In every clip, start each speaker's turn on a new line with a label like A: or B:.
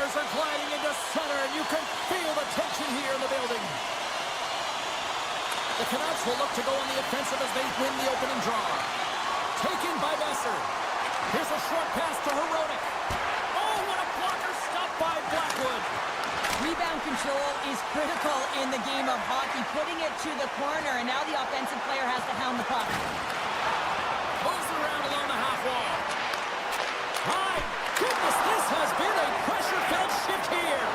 A: Flyers are gliding into center, and you can feel the tension here in the building. The Canucks will look to go on the offensive as they win the opening draw. Taken by Besser. Here's a short pass to Hronek. Oh, what a blocker stop by Blackwood.
B: Rebound control is critical in the game of hockey, putting it to the corner, and now the offensive player has to hound the puck.
A: Moves around along the half wall. My goodness, this has been a pressure-filled shift here.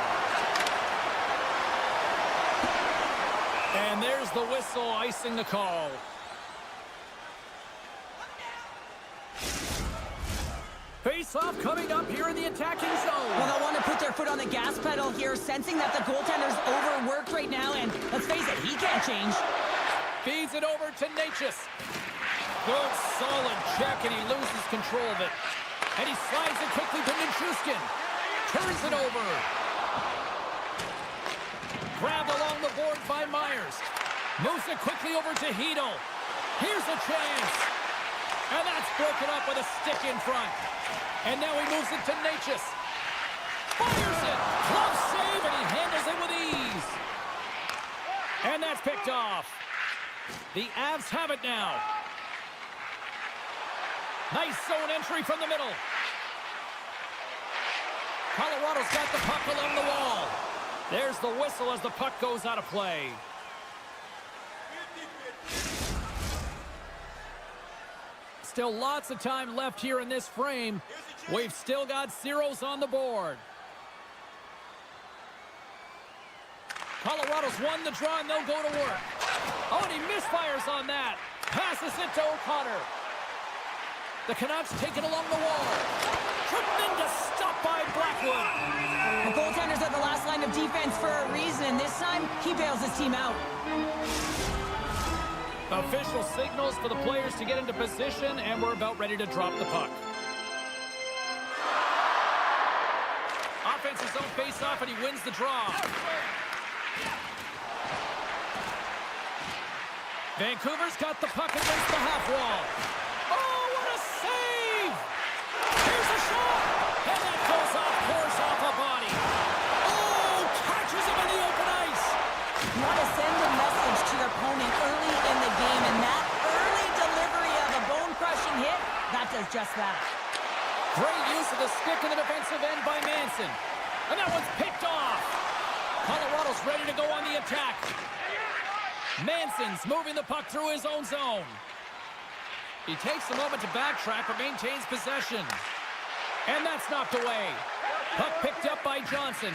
A: And there's the whistle icing the call. Face-off coming up here in the attacking zone.
B: Well, they'll want to put their foot on the gas pedal here, sensing that the goaltender's overworked right now, and let's face it, he can't change.
A: Feeds it over to Natchez. Good, solid check, and he loses control of it. And he slides it quickly to Nichushkin. Turns it over. Grabbed along the board by Myers. Moves it quickly over to Hedl. Here's a chance. And that's broken up with a stick in front. And now he moves it to Natchez. Fires it. Glove save, and he handles it with ease. And that's picked off. The Avs have it now. Nice zone entry from the middle. Colorado's got the puck along the wall. There's the whistle as the puck goes out of play. Still lots of time left here in this frame. We've still got zeros on the board. Colorado's won the draw, and they'll go to work. Oh, and he misfires on that. Passes it to O'Connor. The Canucks take it along the wall. Tremendous stop by Blackwood.
B: The goaltenders are the last line of defense for a reason. This time, he bails his team out.
A: Official signals for the players to get into position, and we're about ready to drop the puck. Offensive zone face-off, and he wins the draw. Vancouver's got the puck against the half wall. Oh, what a save! Here's a shot! And that goes off course off a body. Oh, catches him in the open ice!
B: You want to send a message to your opponent early in the game, and that early delivery of a bone-crushing hit, that does just that.
A: Great use of the stick in the defensive end by Manson. And that one's picked off. Colorado's ready to go on the attack. Manson's moving the puck through his own zone. He takes a moment to backtrack but maintains possession. And that's knocked away. Puck picked up by Johnson.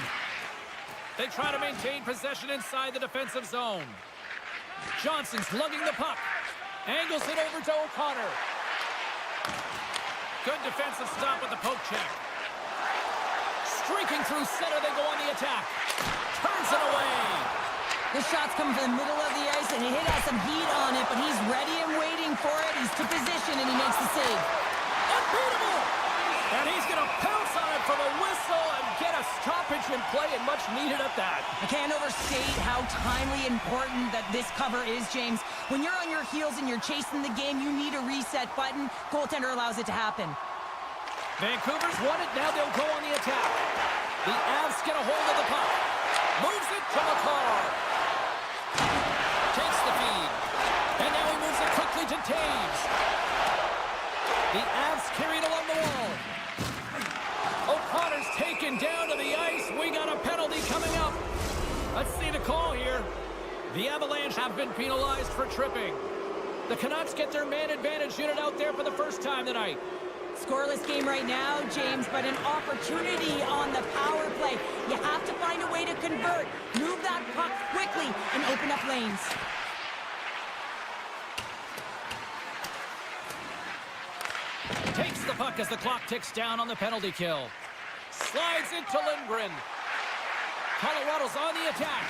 A: They try to maintain possession inside the defensive zone. Johnson's lugging the puck. Angles it over to O'Connor. Good defensive stop with the poke check. Streaking through center, they go on the attack. Turns it away.
B: This shot's coming from the middle of the ice, and it has some heat on it, but he's ready and waiting for it. He's to position, and he makes the save.
A: Unbeatable! And he's going to pounce on it for the whistle and get a stoppage in play, and much needed at that.
B: I can't overstate how timely important that this cover is, James. When you're on your heels and you're chasing the game, you need a reset button. Goaltender allows it to happen.
A: Vancouver's won it. Now they'll go on the attack. The Avs get a hold of the puck. Moves it to McCarr. Takes the feed. And now he moves it quickly to Taves. The Avs carried along the wall. O'Connor's taken down to the ice. We got a penalty coming up. Let's see the call here. The Avalanche have been penalized for tripping. The Canucks get their man advantage unit out there for the first time tonight.
B: Scoreless game right now, James, but an opportunity on the power play. You have to find a way to convert. Move that puck quickly and open up lanes.
A: Takes the puck as the clock ticks down on the penalty kill. Slides it to Lindgren. Colorado's on the attack.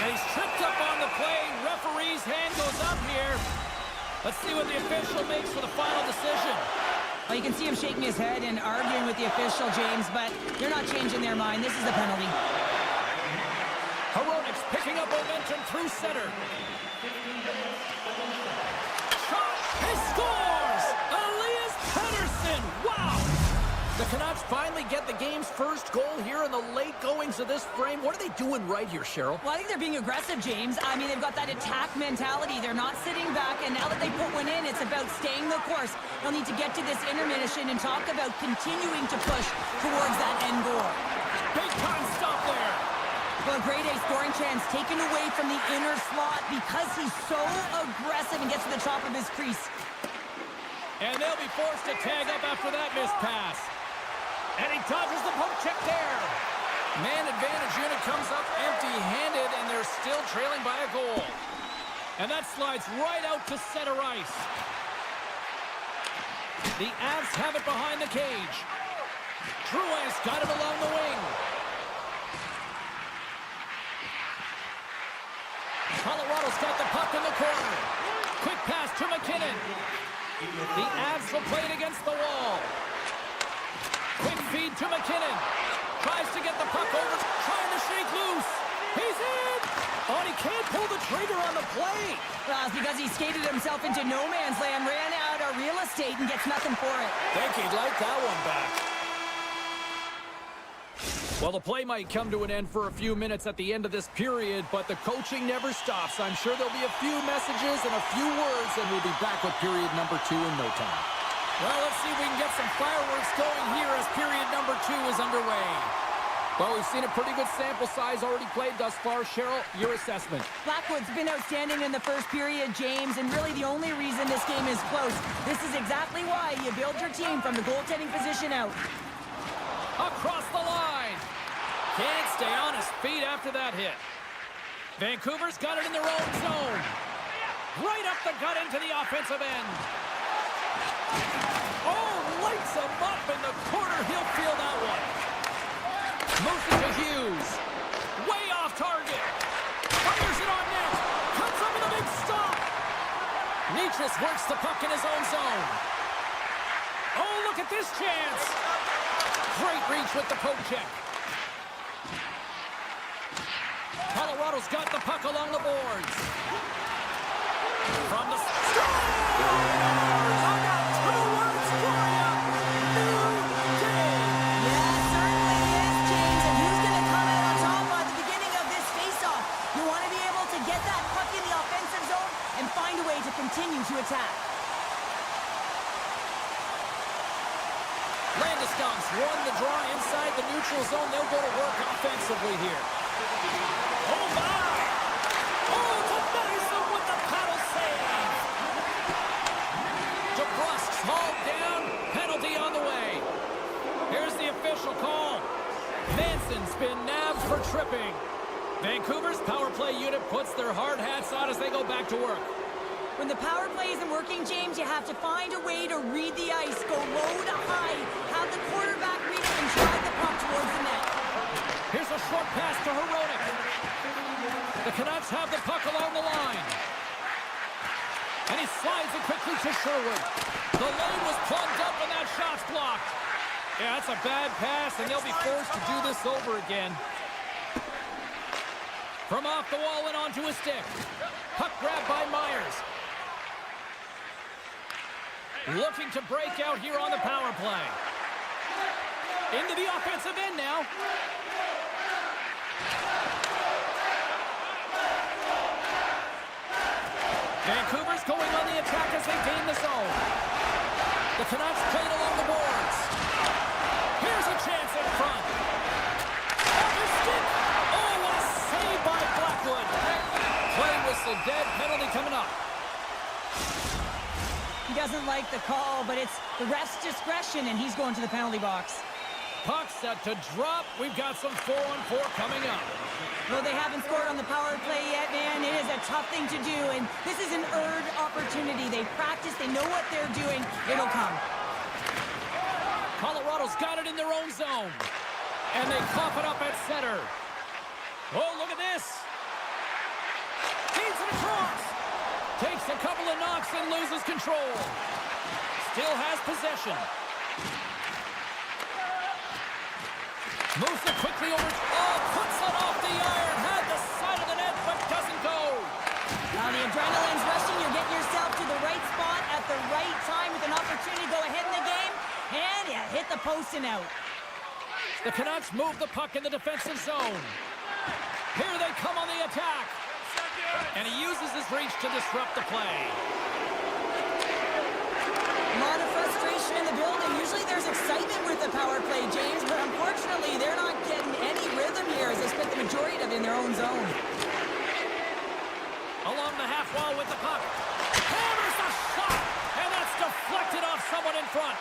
A: And he's tripped up on the play. Referee's hand goes up here. Let's see what the official makes for the final decision.
B: Well, you can see him shaking his head and arguing with the official, James, but they're not changing their mind. This is a penalty.
A: Hronek's picking up momentum through center. Shot! He scores! Elias Pettersson! Wow! The Canucks finally get the game's first goal here in the late goings of this frame. What are they doing right here, Cheryl?
B: Well, I think they're being aggressive, James. I mean, they've got that attack mentality. They're not sitting back, and now that they put one in, it's about staying the course. They'll need to get to this intermission and talk about continuing to push towards that end goal.
A: Big time stop there.
B: Well, a grade A scoring chance taken away from the inner slot because he's so aggressive and gets to the top of his crease.
A: And they'll be forced to tag up after that missed pass. And he dodges the poke check there. Man advantage unit comes up empty-handed, and they're still trailing by a goal. And that slides right out to center ice. The Avs have it behind the cage. Drouin's got it along the wing. Colorado's got the puck in the corner. Quick pass to McKinnon. The Avs will play it against the wall. Quick feed to McKinnon. Tries to get the puck over. Trying to shake loose. He's in! Oh, and he can't pull the trigger on the play.
B: Well, it's because he skated himself into no man's land, ran out of real estate, and gets nothing for it.
A: Think he'd like that one back. Well, the play might come to an end for a few minutes at the end of this period, but the coaching never stops. I'm sure there'll be a few messages and a few words, and we'll be back with period number 2 in no time. Well, let's see if we can get some fireworks going here as period number 2 is underway. Well, we've seen a pretty good sample size already played thus far. Cheryl, your assessment.
B: Blackwood's been outstanding in the first period, James, and really the only reason this game is close. This is exactly why you build your team from the goaltending position out.
A: Across the line. Can't stay on his feet after that hit. Vancouver's got it in their own zone. Right up the gut into the offensive end. Oh, lights him up in the corner. He'll feel that one. Moves it to Hughes. Way off target. Fires it on net. Comes up with a big stop. Nichas works the puck in his own zone. Oh, look at this chance. Great reach with the poke check. Colorado's got the puck along the boards. From the
B: continue to attack.
A: Landeskog's won the draw inside the neutral zone. They'll go to work offensively here. Oh, my! Oh, Tavares with the paddle save! DeBrusque's hauled down. Penalty on the way. Here's the official call. Manson's been nabbed for tripping. Vancouver's power play unit puts their hard hats on as they go back to work.
B: When the power play isn't working, James, you have to find a way to read the ice. Go low to high. Have the quarterback read it and drive the puck towards the net.
A: Here's a short pass to Hronek. The Canucks have the puck along the line. And he slides it quickly to Sherwood. The lane was plugged up and that shot's blocked. Yeah, that's a bad pass, and they'll be forced to do this over again. From off the wall and onto a stick. Puck grabbed by Myers. Looking to break out here on the power play. Into the offensive end now. Vancouver's going on the attack as they gain the zone. The Canucks played along the boards. Here's a chance in front. Off his stick. Oh, what a save by Blackwood. Play whistle dead. Penalty coming up.
B: He doesn't like the call, but it's the ref's discretion, and he's going to the penalty box.
A: Puck set to drop. We've got some 4-on-4 coming up.
B: Well, they haven't scored on the power play yet, man. It is a tough thing to do, and this is an earned opportunity. They practice. They know what they're doing. It'll come.
A: Colorado's got it in their own zone. And they cough it up at center. Oh, look at this. Feeds it across. Takes a couple of knocks and loses control. Still has possession. Moves it quickly over. Oh, puts it off the iron. Had the side of the net, but doesn't go.
B: Now the adrenaline's rushing. You're getting yourself to the right spot at the right time with an opportunity to go ahead in the game. And you hit the post and out.
A: The Canucks move the puck in the defensive zone. Here they come on the attack. And he uses his reach to disrupt the play.
B: A lot of frustration in the building. Usually there's excitement with the power play, James, but unfortunately they're not getting any rhythm here as they spent the majority of it in their own zone.
A: Along the half wall with the puck. Hammers the shot, and that's deflected off someone in front.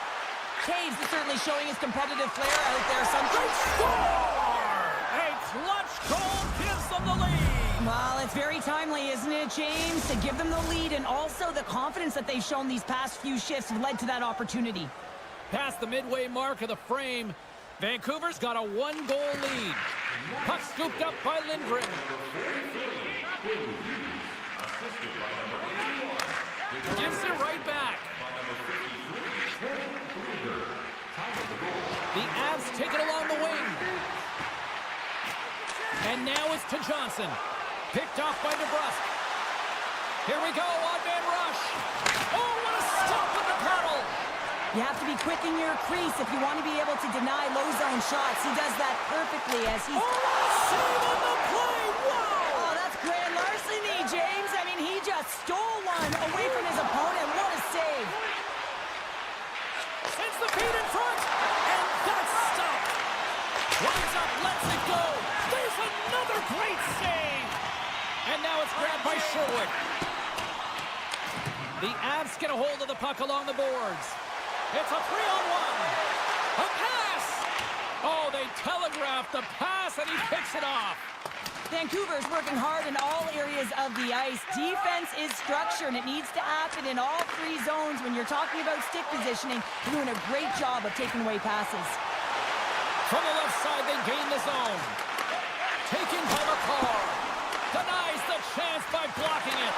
B: Caves is certainly showing his competitive flair out there. Sometimes
A: Score! A clutch goal gives them the lead.
B: Well, it's very timely, isn't it, James, to give them the lead, and also the confidence that they've shown these past few shifts have led to that opportunity.
A: Past the midway mark of the frame, Vancouver's got a one-goal lead. Puck scooped up by Lindgren. Gives it right back. The Avs take it along the wing. And now it's to Johnson. Picked off by DeBrusque. Here we go, one-man rush. Oh, what a stop with the paddle.
B: You have to be quick in your crease if you want to be able to deny low zone shots. He does that perfectly as he's...
A: Oh, what a save on the play. Wow.
B: Oh, that's grand larceny, James. I mean, he just stole one away from his opponent. What a save.
A: Sends the feet in front. And that's stopped. Runs up, lets it go. There's another great save. And now it's grabbed by Sherwood. The Avs get a hold of the puck along the boards. It's a 3-on-1. A pass. Oh, they telegraphed the pass, and he picks it off.
B: Vancouver's working hard in all areas of the ice. Defense is structure, and it needs to happen in all three zones. When you're talking about stick positioning, they're doing a great job of taking away passes.
A: From the left side, they gain the zone. Taken by McCarr. Denies the chance by blocking it.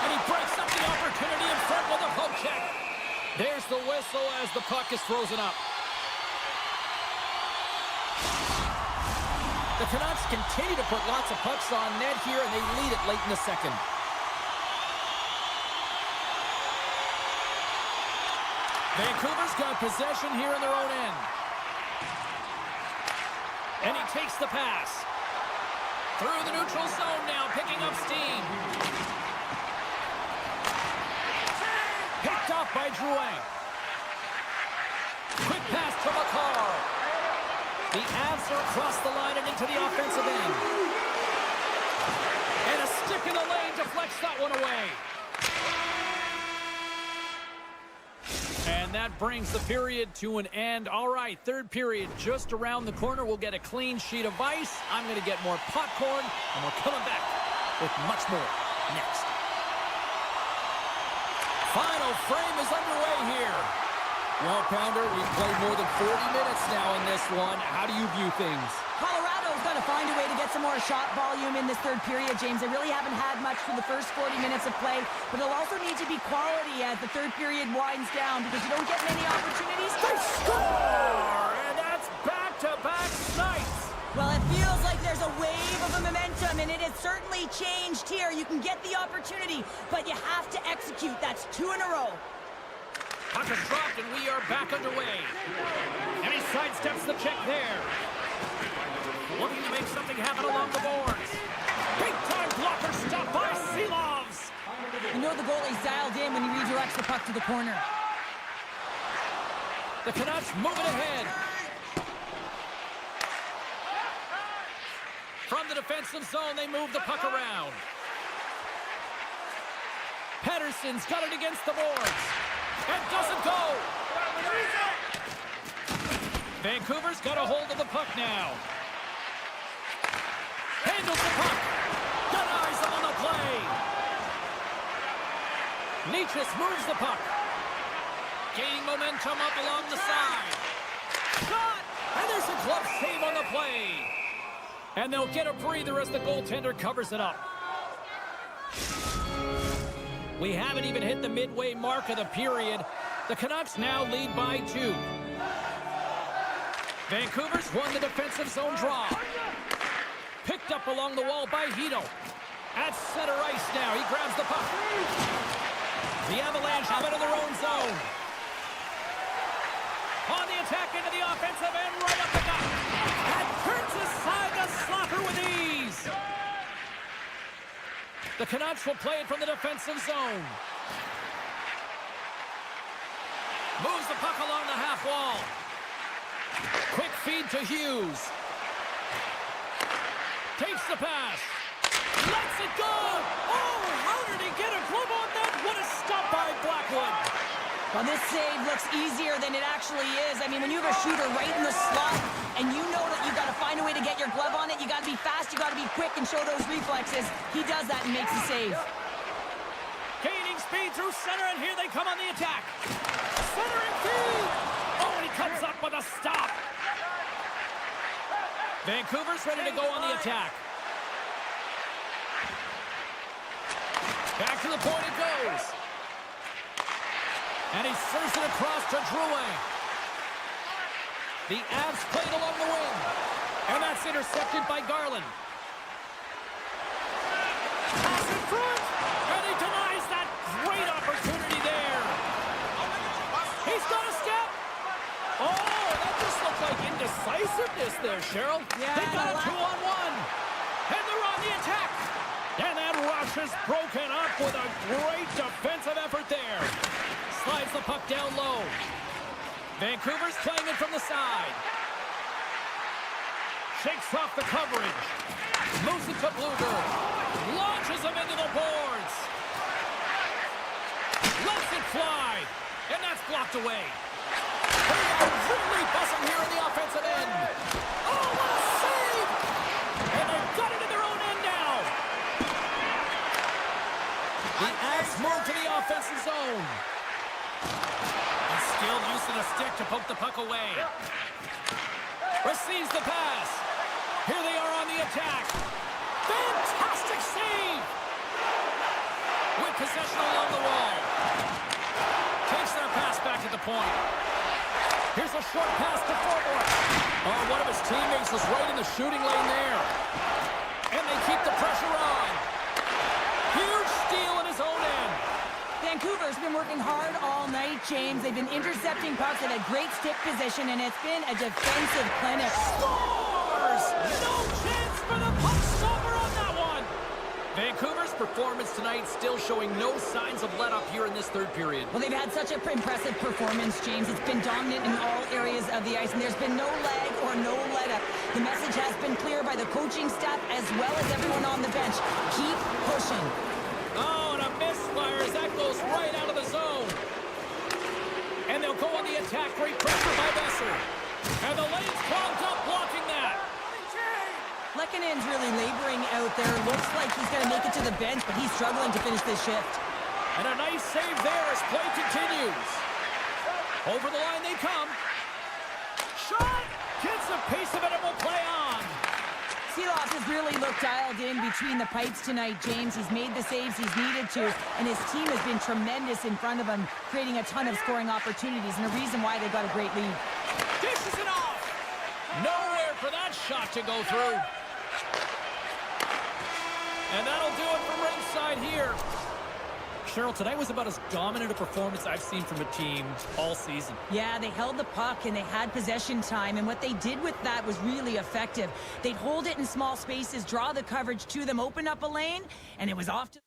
A: And he breaks up the opportunity in front with a poke check. There's the whistle as the puck is frozen up. The Canucks continue to put lots of pucks on net here, and they lead it late in the second. Vancouver's got possession here in their own end. And he takes the pass. Through the neutral zone now, picking up steam. Picked off by Drouin. Quick pass to McCarr. The Avs are across the line and into the offensive end. And a stick in the lane deflects that one away. And that brings the period to an end. All right, third period just around the corner. We'll get a clean sheet of ice. I'm going to get more popcorn, and we're coming back with much more next. Final frame is underway here. Well, Pounder, we've played more than 40 minutes now in this one. How do you view things?
B: Colorado's got to find a way to get some more shot volume in this third period, James. They really haven't had much for the first 40 minutes of play, but it'll also need to be quality as the third period winds down because you don't get many opportunities.
A: They score! And that's back-to-back nights.
B: Well, it feels like there's a wave of momentum, and it has certainly changed here. You can get the opportunity, but you have to execute. That's 2 in a row.
A: Puck is dropped, and we are back underway. And he sidesteps the check there. Looking to make something happen along the boards. Big-time blocker stop by Silovs.
B: You know the goalie's dialed in when he redirects the puck to the corner.
A: The Canucks moving ahead. From the defensive zone, they move the puck around. Pettersson's got it against the boards. And doesn't go. Vancouver's got a hold of the puck now. Handles the puck. Denies them on the play. Nietzsche moves the puck. Gaining momentum up along the side. Shot! And there's a glove save on the play. And they'll get a breather as the goaltender covers it up. We haven't even hit the midway mark of the period. The Canucks now lead by 2. Vancouver's won the defensive zone draw. Picked up along the wall by Hito. At center ice now, he grabs the puck. The Avalanche have it in their own zone. On the attack into the offensive end, right up the gut. And turns aside the slapper with ease. The Canucks will play it from the defensive zone. Moves the puck along the half wall. Quick feed to Hughes. Takes the pass. Lets it go. Oh, how did he get a glove on that? What a stop by Blackwood.
B: Well, this save looks easier than it actually is. I mean, when you have a shooter right in the slot and you know that you've got to find a way to get your glove on it, you got to be fast, you got to be quick and show those reflexes. He does that and makes the save.
A: Gaining speed through center, and here they come on the attack. Centering feed. Oh, and he comes up with a stop. Vancouver's ready to go on the attack. Back to the point it goes. And he serves it across to Drouin. The Avs played along the wing. And that's intercepted by Garland. Pass in front. And he denies that great opportunity there. He's got a step. Oh, that just looked like indecisiveness there, Cheryl.
B: Yeah,
A: they got a 2-on-1. And they're on the attack. And that rush is broken up with a great defensive effort there. Slides the puck down low. Vancouver's playing it from the side. Shakes off the coverage. Moves it to Blueger. Launches him into the boards. Lets it fly. And that's blocked away. They are really buzzing here in the offensive end. Oh, what a save! And they've got it in their own end now. The Avs move to the offensive zone. And skilled use of the stick to poke the puck away. Receives the pass. Here they are on the attack. Fantastic save! With possession along the wall. Takes their pass back to the point. Here's a short pass to forward. Oh, one of his teammates is right in the shooting lane there. And they keep the pressure on. Huge steal in his own end.
B: Vancouver's been working hard all night, James. They've been intercepting pucks at a great stick position, and it's been a defensive clinic.
A: Scores! No chance for the puck stopper on that one. Vancouver's performance tonight still showing no signs of let up here in this third period.
B: Well, they've had such an impressive performance, James. It's been dominant in all areas of the ice, and there's been no lag or no let up. The message has been clear by the coaching staff as well as everyone on the bench. Keep pushing.
A: Oh, and a misfire as that goes right out of the zone. And they'll go on the attack. Great pressure by Besser. And the lane's clogged up, blocking that.
B: Lekkonen's really laboring out there. Looks like he's going to make it to the bench, but he's struggling to finish this shift.
A: And a nice save there as play continues. Over the line they come. Shot! Gets a piece of it and will play on.
B: Seeloff has really looked dialed in between the pipes tonight, James. He's made the saves he's needed to, and his team has been tremendous in front of him, creating a ton of scoring opportunities, and a reason why they've got a great lead.
A: Dishes it off! Nowhere for that shot to go through. And that'll do it from ringside here. Cheryl, tonight was about as dominant a performance I've seen from a team all season.
B: Yeah, they held the puck and they had possession time, and what they did with that was really effective. They'd hold it in small spaces, draw the coverage to them, open up a lane, and it was off to...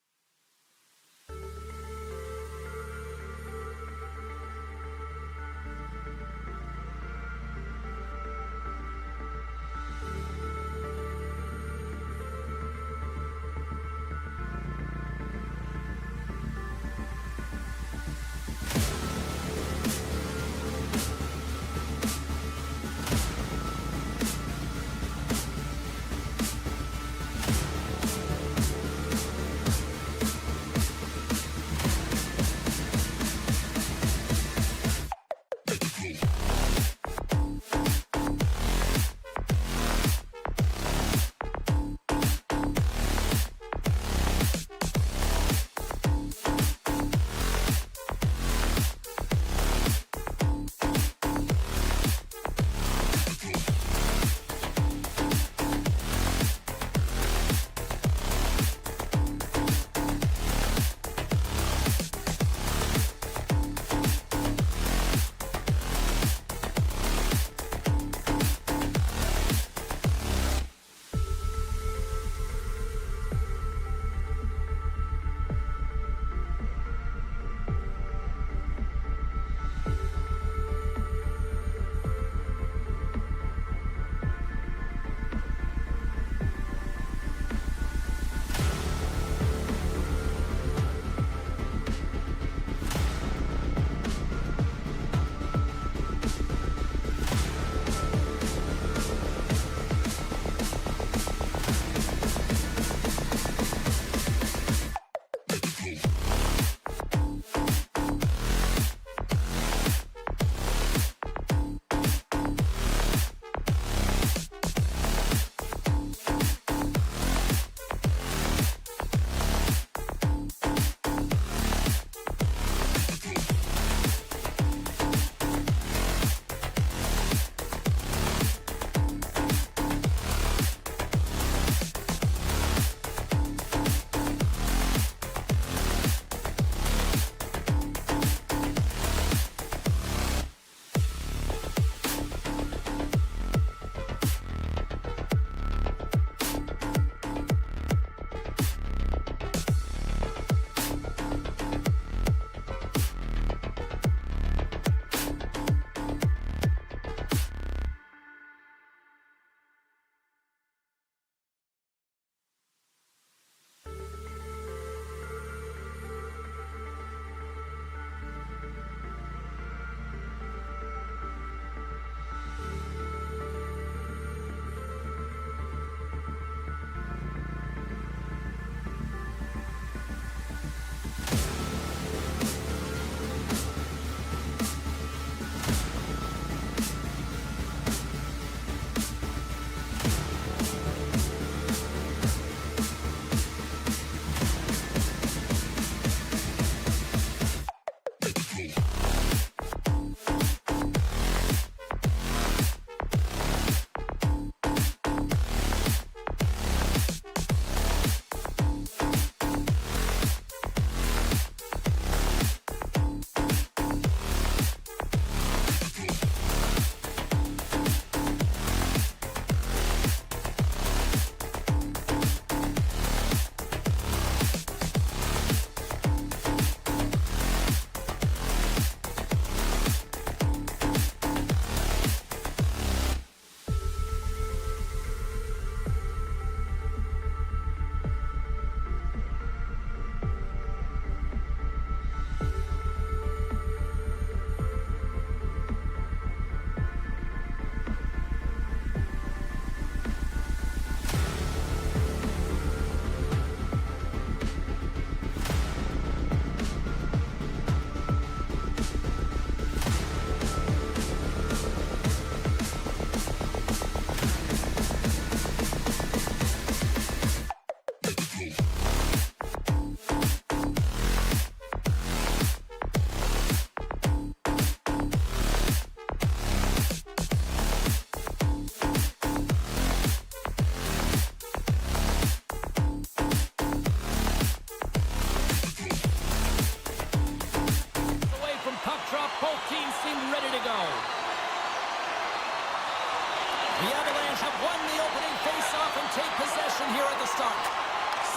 A: won the opening face-off and take possession here at the start.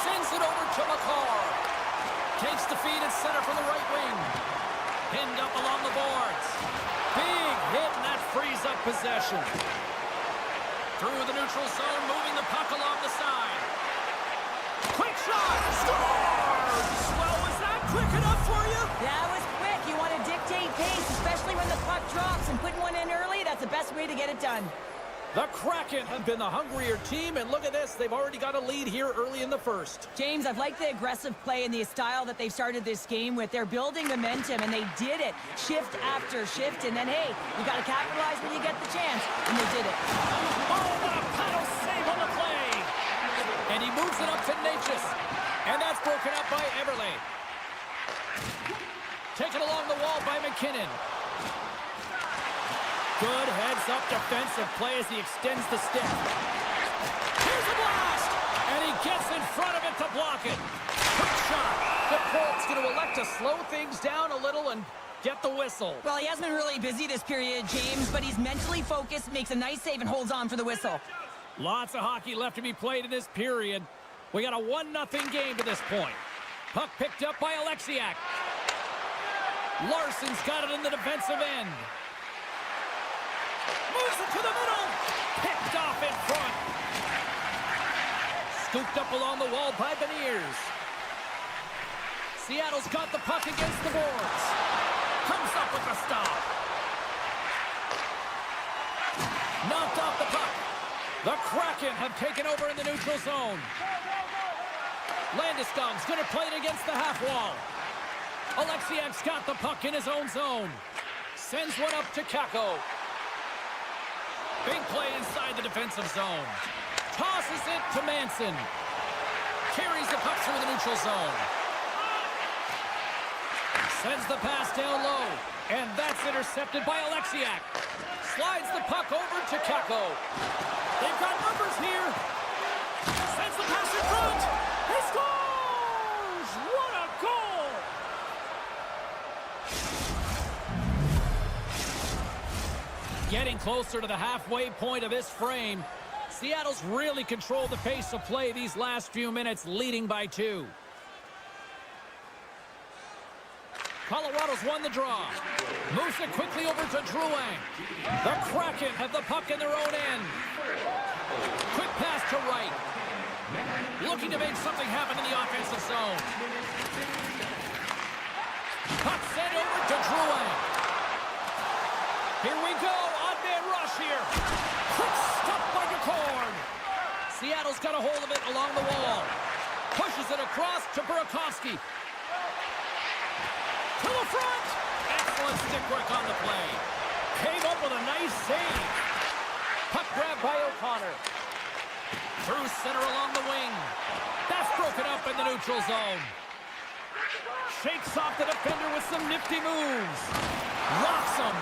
A: Sends it over to McCarr. Takes the feed at center from the right wing. Pinned up along the boards. Big hit, and that frees up possession. Through the neutral zone, moving the puck along the side. Quick shot! Scores! Well, was that quick enough for you?
B: That was quick. You want to dictate pace, especially when the puck drops, and putting one in early, that's the best way to get it done.
A: The Kraken have been the hungrier team, and look at this. They've already got a lead here early in the first.
B: James, I've liked the aggressive play and the style that they've started this game with. They're building momentum, and they did it shift after shift. And then, hey, you got to capitalize when you get the chance, and they did it.
A: Oh, what a paddle save on the play! And he moves it up to Natchez. And that's broken up by Everly. Taken along the wall by McKinnon. Good heads-up defensive play as he extends the stick. Here's a blast! And he gets in front of it to block it. Quick shot. The Colts going to elect to slow things down a little and get the whistle.
B: Well, he hasn't been really busy this period, James, but he's mentally focused, makes a nice save, and holds on for the whistle.
A: Lots of hockey left to be played in this period. We got a 1-0 game to this point. Puck picked up by Oleksiak. Larson's got it in the defensive end. Moves it to the middle. Picked off in front. Scooped up along the wall by Beniers. Seattle's got the puck against the boards. Comes up with the stop. Knocked off the puck. The Kraken have taken over in the neutral zone. Landeskog's going to play it against the half wall. Oleksiak's got the puck in his own zone. Sends one up to Kakko. Big play inside the defensive zone. Tosses it to Manson. Carries the puck through the neutral zone. Sends the pass down low. And that's intercepted by Oleksiak. Slides the puck over to Kakko. They've got numbers here. Sends the pass in front. He scores! What a goal! Getting closer to the halfway point of this frame. Seattle's really controlled the pace of play these last few minutes, leading by 2. Colorado's won the draw. Moves it quickly over to Drouin. The Kraken have the puck in their own end. Quick pass to right. Looking to make something happen in the offensive zone. Puck sent over to Drouin. Here we go. Odd-man rush here. Quick stop by DeCorn. Seattle's got a hold of it along the wall. Pushes it across to Burakovsky. To the front. Excellent stick work on the play. Came up with a nice save. Puck grab by O'Connor. Through center along the wing. That's broken up in the neutral zone. Shakes off the defender with some nifty moves. Rocks him.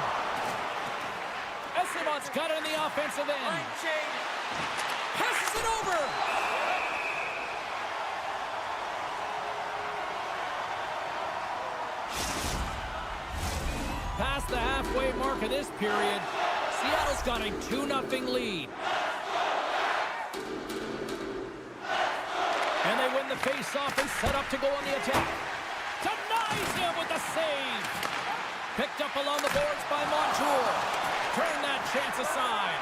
A: Esteban's got it in the offensive end. Passes it over. Past the halfway mark of this period, Seattle's got a 2-0 lead. And they win the face-off and set up to go on the attack. Denies him with the save. Picked up along the boards by Montour. Turn that chance aside.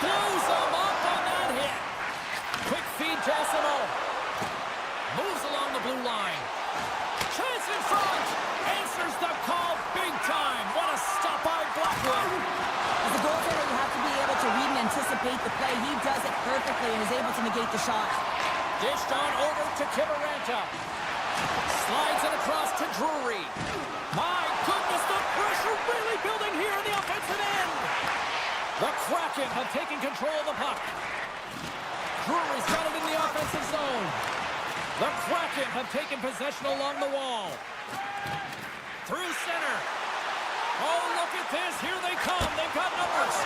A: Blows him up on that hit. Quick feed to Essimo. Moves along the blue line. Chance in front. Answers the call big time. What a stop by Blackwood.
B: As a goaltender, you have to be able to read and anticipate the play. He does it perfectly and is able to negate the shot.
A: Dished on over to Kiviranta. Slides it across to Drury. My goodness, the pressure really building here in the offensive end. The Kraken have taken control of the puck. Drury's got it in the offensive zone. The Kraken have taken possession along the wall. Through center. Oh, look at this. Here they come. They've got numbers.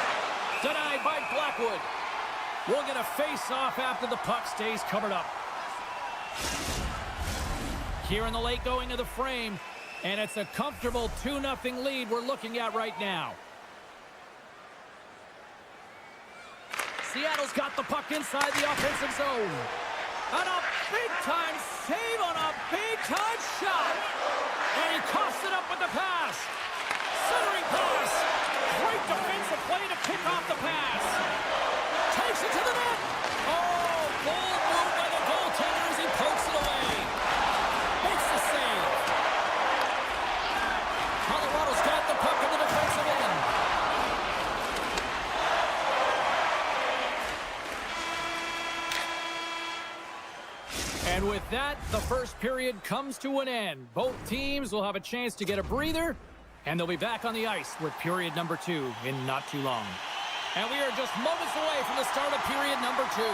A: Denied by Blackwood. We'll get a face-off after the puck stays covered up. Here in the late going of the frame, and it's a comfortable 2-0 lead we're looking at right now. Seattle's got the puck inside the offensive zone. And a big-time save on a big-time shot. And he coughs it up with the pass. Centering pass. Great defensive play to pick off the pass. Takes it to the net. Oh, bold move by the goaltender as he pokes it away. Makes the save. Colorado's got the puck in the defensive end. And with that, the first period comes to an end. Both teams will have a chance to get a breather, and they'll be back on the ice with period number 2 in not too long. And we are just moments away from the start of period number 2.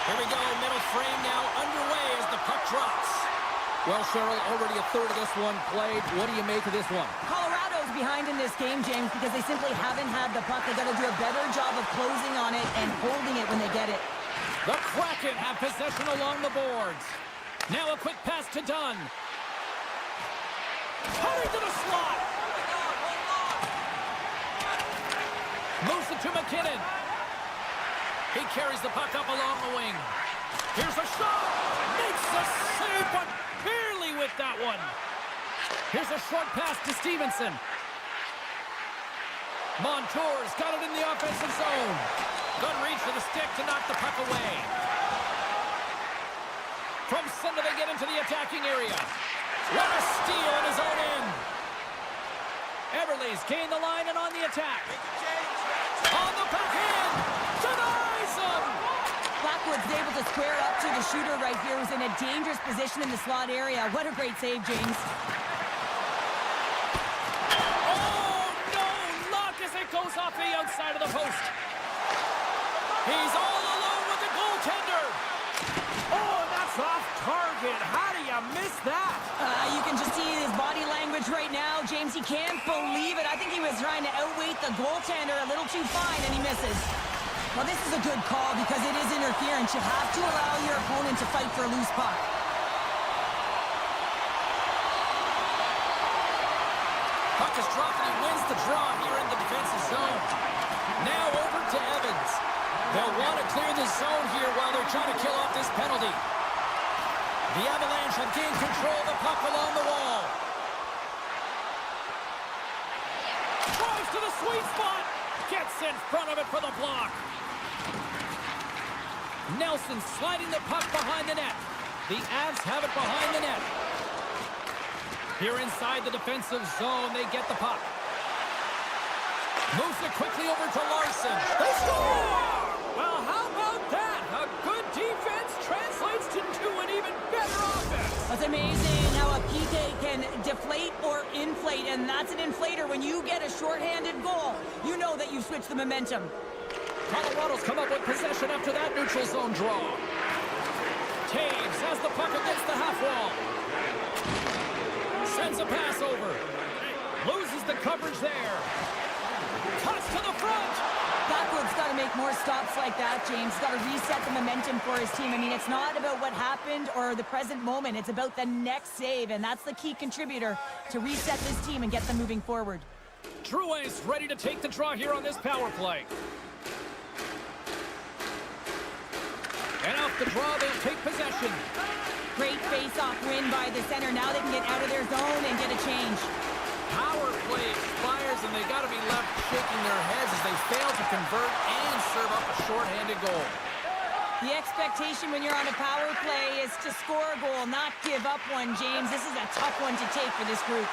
A: Here we go, middle frame now underway as the puck drops. Well, Cheryl, already a third of this one played. What do you make of this one?
B: Colorado's behind in this game, James, because they simply haven't had the puck. They've got to do a better job of closing on it and holding it when they get it.
A: The Kraken have possession along the boards. Now a quick pass to Dunn. Hurry to the slot. Moves it to McKinnon. He carries the puck up along the wing. Here's a shot. Makes the save, but barely with that one. Here's a short pass to Stevenson. Montour's got it in the offensive zone. Good reach for the stick to knock the puck away. From center they get into the attacking area. What a steal in his own end. Everly's gained the line and on the attack. On the backhand. Denies him.
B: Blackwood's able to square up to the shooter right here, who's in a dangerous position in the slot area. What a great save, James.
A: Oh, no. Luck as it goes off the outside of the post. He's all alone with the goaltender. Oh, that's off target. How do you miss that?
B: You can just see his body language right now. James, he can't believe it. I think he was trying to outweight the goaltender a little too fine, and he misses. Well, this is a good call because it is interference. You have to allow your opponent to fight for a loose puck.
A: Puck is dropped and he wins the draw here in the defensive zone. Now over to Evans. They'll want to clear the zone here while they're trying to kill off this penalty. The Avalanche have gained control of the puck along the wall. Drives to the sweet spot. Gets in front of it for the block. Nelson sliding the puck behind the net. The Avs have it behind the net. Here inside the defensive zone, they get the puck. Moves it quickly over to Larson. They score! Well, how about that? A good defense translates into an even better offense.
B: That's amazing how a PK can deflate or inflate, and that's an inflator. When you get a shorthanded goal, you know that you've switched the momentum.
A: Colorado's come up with possession after that neutral zone draw. Taves has the puck against the half wall. Sends a pass over. Loses the coverage there. Cuts to the front.
B: Blackwood's got to make more stops like that, James. Got to reset the momentum for his team. I mean, it's not about what happened or the present moment. It's about the next save, and that's the key contributor to reset this team and get them moving forward.
A: Drouin's ready to take the draw here on this power play. And off the draw, they'll take possession.
B: Great face-off win by the center. Now they can get out of their zone and get a change.
A: Power play expires, and they got to be left shaking their heads as they fail to convert and serve up a shorthanded goal.
B: The expectation when you're on a power play is to score a goal, not give up one, James. This is a tough one to take for this group.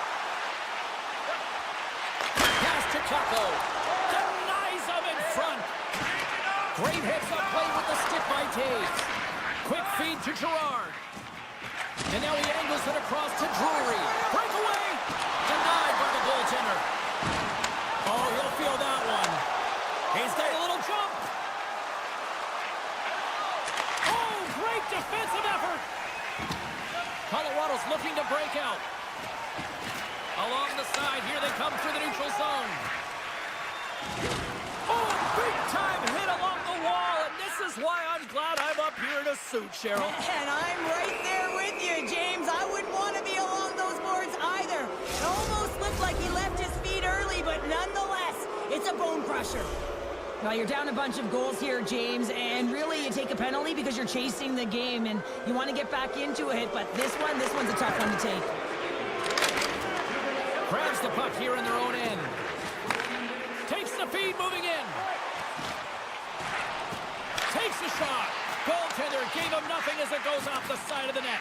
A: Pass to Tucko. Denies him in front. Great hits up play with the stick by Taves. Quick feed to Gerard. And now he angles it across to Drury. Breakaway. Denied by the goaltender. Oh, he'll feel that one. He's got a little jump. Oh, great defensive effort. Colorado's looking to break out. Along the side, here they come through the neutral zone. Oh, big-time hit along the wall, and this is why I'm glad I'm up here in a suit, Cheryl.
B: And I'm right there with you, James. I wouldn't want to be along those boards either. It almost looked like he left his feet early, but nonetheless, it's a bone crusher. Well, you're down a bunch of goals here, James, and really you take a penalty because you're chasing the game and you want to get back into it, but this one's a tough one to take.
A: Grabs the puck here in their own end. Takes the feed, moving in. Takes the shot. Goaltender gave him nothing as it goes off the side of the net.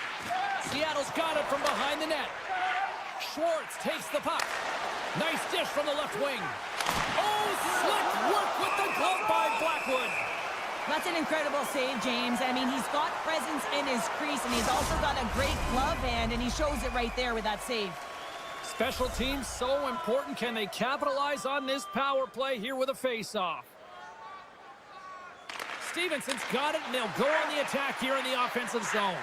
A: Seattle's got it from behind the net. Schwartz takes the puck. Nice dish from the left wing. Oh, slick work with the glove by Blackwood.
B: That's an incredible save, James. I mean, he's got presence in his crease, and he's also got a great glove hand, and he shows it right there with that save.
A: Special teams so important. Can they capitalize on this power play here with a face-off? Stevenson's got it, and they'll go on the attack here in the offensive zone.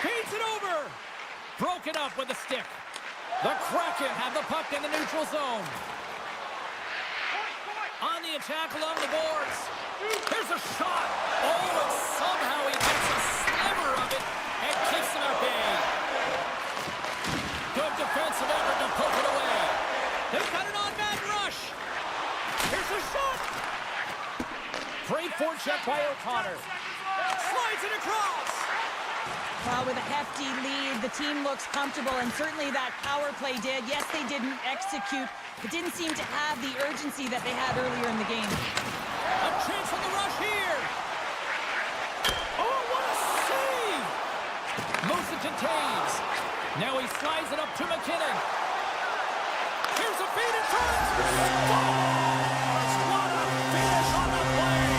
A: Feeds it over. Broken up with the stick. The Kraken have the puck in the neutral zone. On the attack along the boards. Here's a shot. Oh, and somehow he gets a sliver of it and keeps it at bay. Good defensive effort to poke it away. They've got an on-man rush. Here's a shot. Great forecheck by O'Connor. Slides it across.
B: Well, with a hefty lead, the team looks comfortable, and certainly that power play did. Yes, they didn't execute. It didn't seem to have the urgency that they had earlier in the game.
A: A chance on the rush here. Oh, what a save! Moves it to Taves. Now he slides it up to McKinnon. Here's a feed in front. Scores! What a finish on the play!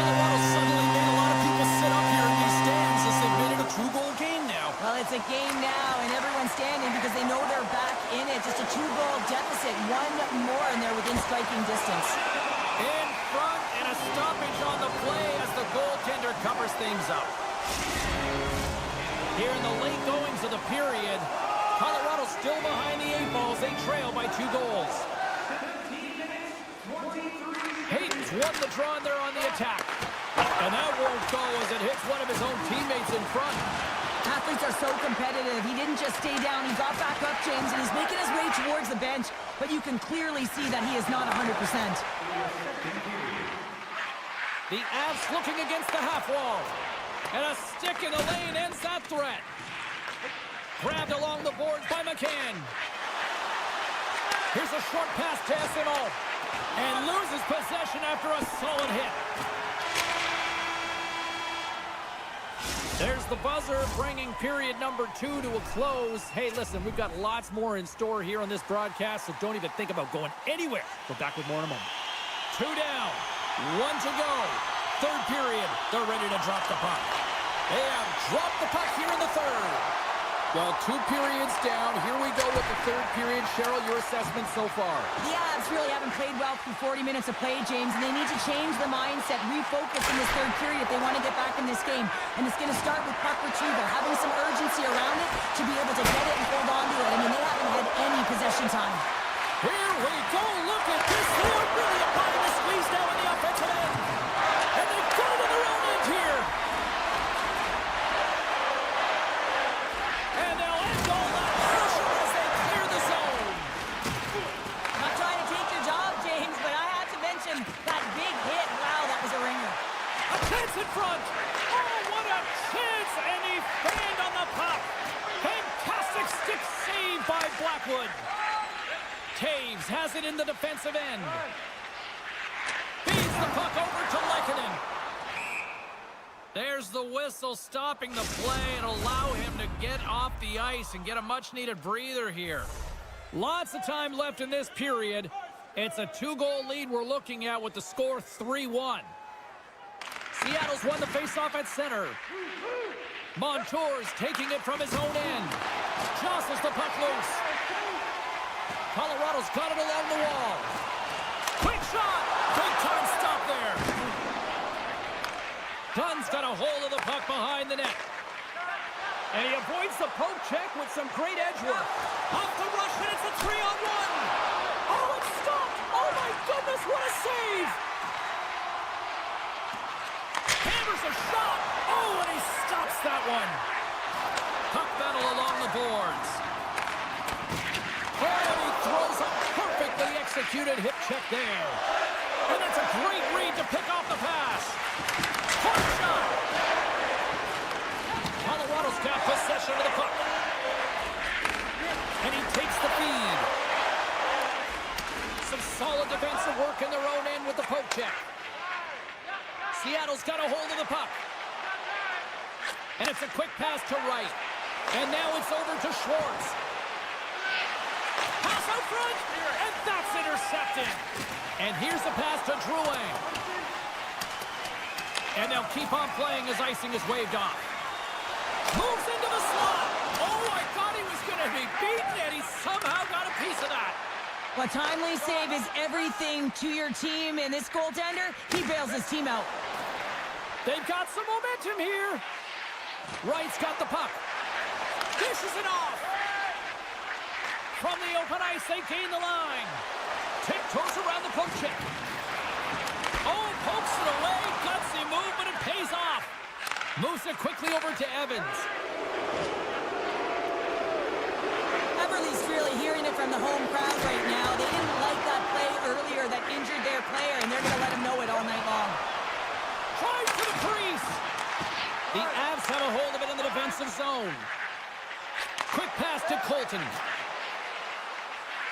A: Colorado suddenly made a lot of people sit up here in these stands as they've made it a two-goal game now.
B: Well, it's a game now, and everyone's standing because they know they're back in it. Just a two-goal deficit. One more, and they're within striking distance.
A: In front, and a stoppage on the play as the goaltender covers things up. Here in the late goings of the period, Colorado still behind the 8 balls. They trail by 2 goals. Hayden's won the draw, and they're on the attack. And that won't go as it hits one of his own teammates in front.
B: Athletes are so competitive. He didn't just stay down. He got back up, James, and he's making his way towards the bench. But you can clearly see that he is not 100%.
A: The Avs looking against the half wall. And a stick in the lane ends that threat. Grabbed along the boards by McCann. Here's a short pass to SNO. And loses possession after a solid hit. There's the buzzer, bringing period number 2 to a close. Hey, listen, we've got lots more in store here on this broadcast, so don't even think about going anywhere. We're back with more in a moment. 2 down, 1 to go. Third period, they're ready to drop the puck. They have dropped the puck here in the third. Well, 2 periods down. Here we go with the third period. Cheryl, your assessment so far?
B: The Avs really haven't played well through 40 minutes of play, James, and they need to change the mindset, refocus in this third period if they want to get back in this game. And it's going to start with puck retrieval, having some urgency around it to be able to get it and hold on to it. I mean, they haven't had any possession time.
A: Here we go. Look at this. They are really applying the squeeze now in the offensive end. And they've got it in their own end here. And they'll end all that pressure as they clear the zone.
B: Not trying to take your job, James, but I have to mention that big hit. Wow, that was a ringer.
A: A chance in front. Oh, what a chance. And he fanned on the puck. Fantastic stick save by Blackwood. Taves has it in the defensive end. Feeds the puck over to Lehkonen. There's the whistle stopping the play and allow him to get off the ice and get a much-needed breather here. Lots of time left in this period. It's a 2-goal lead we're looking at with the score 3-1. Seattle's won the faceoff at center. Montour's taking it from his own end. Jostles the puck loose. Colorado's got it along the wall. Quick shot! Big time stop there. Dunn's got a hold of the puck behind the net. And he avoids the poke check with some great edge work. Off the rush, and it's a 3-on-1. Oh, it's stopped! Oh my goodness, what a save! Hammers a shot! Oh, and he stops that one. Puck battle along the boards. Oh, and he throws a perfectly executed hip check there. And that's a possession of the puck. And he takes the feed. Some solid defensive work in their own end with the poke check. Seattle's got a hold of the puck. And it's a quick pass to Wright. And now it's over to Schwartz. Pass out front, and that's intercepted. And here's the pass to Drouin. And they'll keep on playing as icing is waved off. Moves into the slot. Oh, I thought he was going to be beaten, and he somehow got a piece of that.
B: A timely save is everything to your team, and this goaltender, he bails his team out.
A: They've got some momentum here. Wright's got the puck. Dishes it off. From the open ice, they gain the line. Tiptoes around the poke check. Oh, pokes it away. Gutsy move, but it pays off. Moves it quickly over to Evans.
B: Everly's really hearing it from the home crowd right now. They didn't like that play earlier that injured their player, and they're going to let him know it all night long.
A: Tries to the crease. The Avs have a hold of it in the defensive zone. Quick pass to Colton.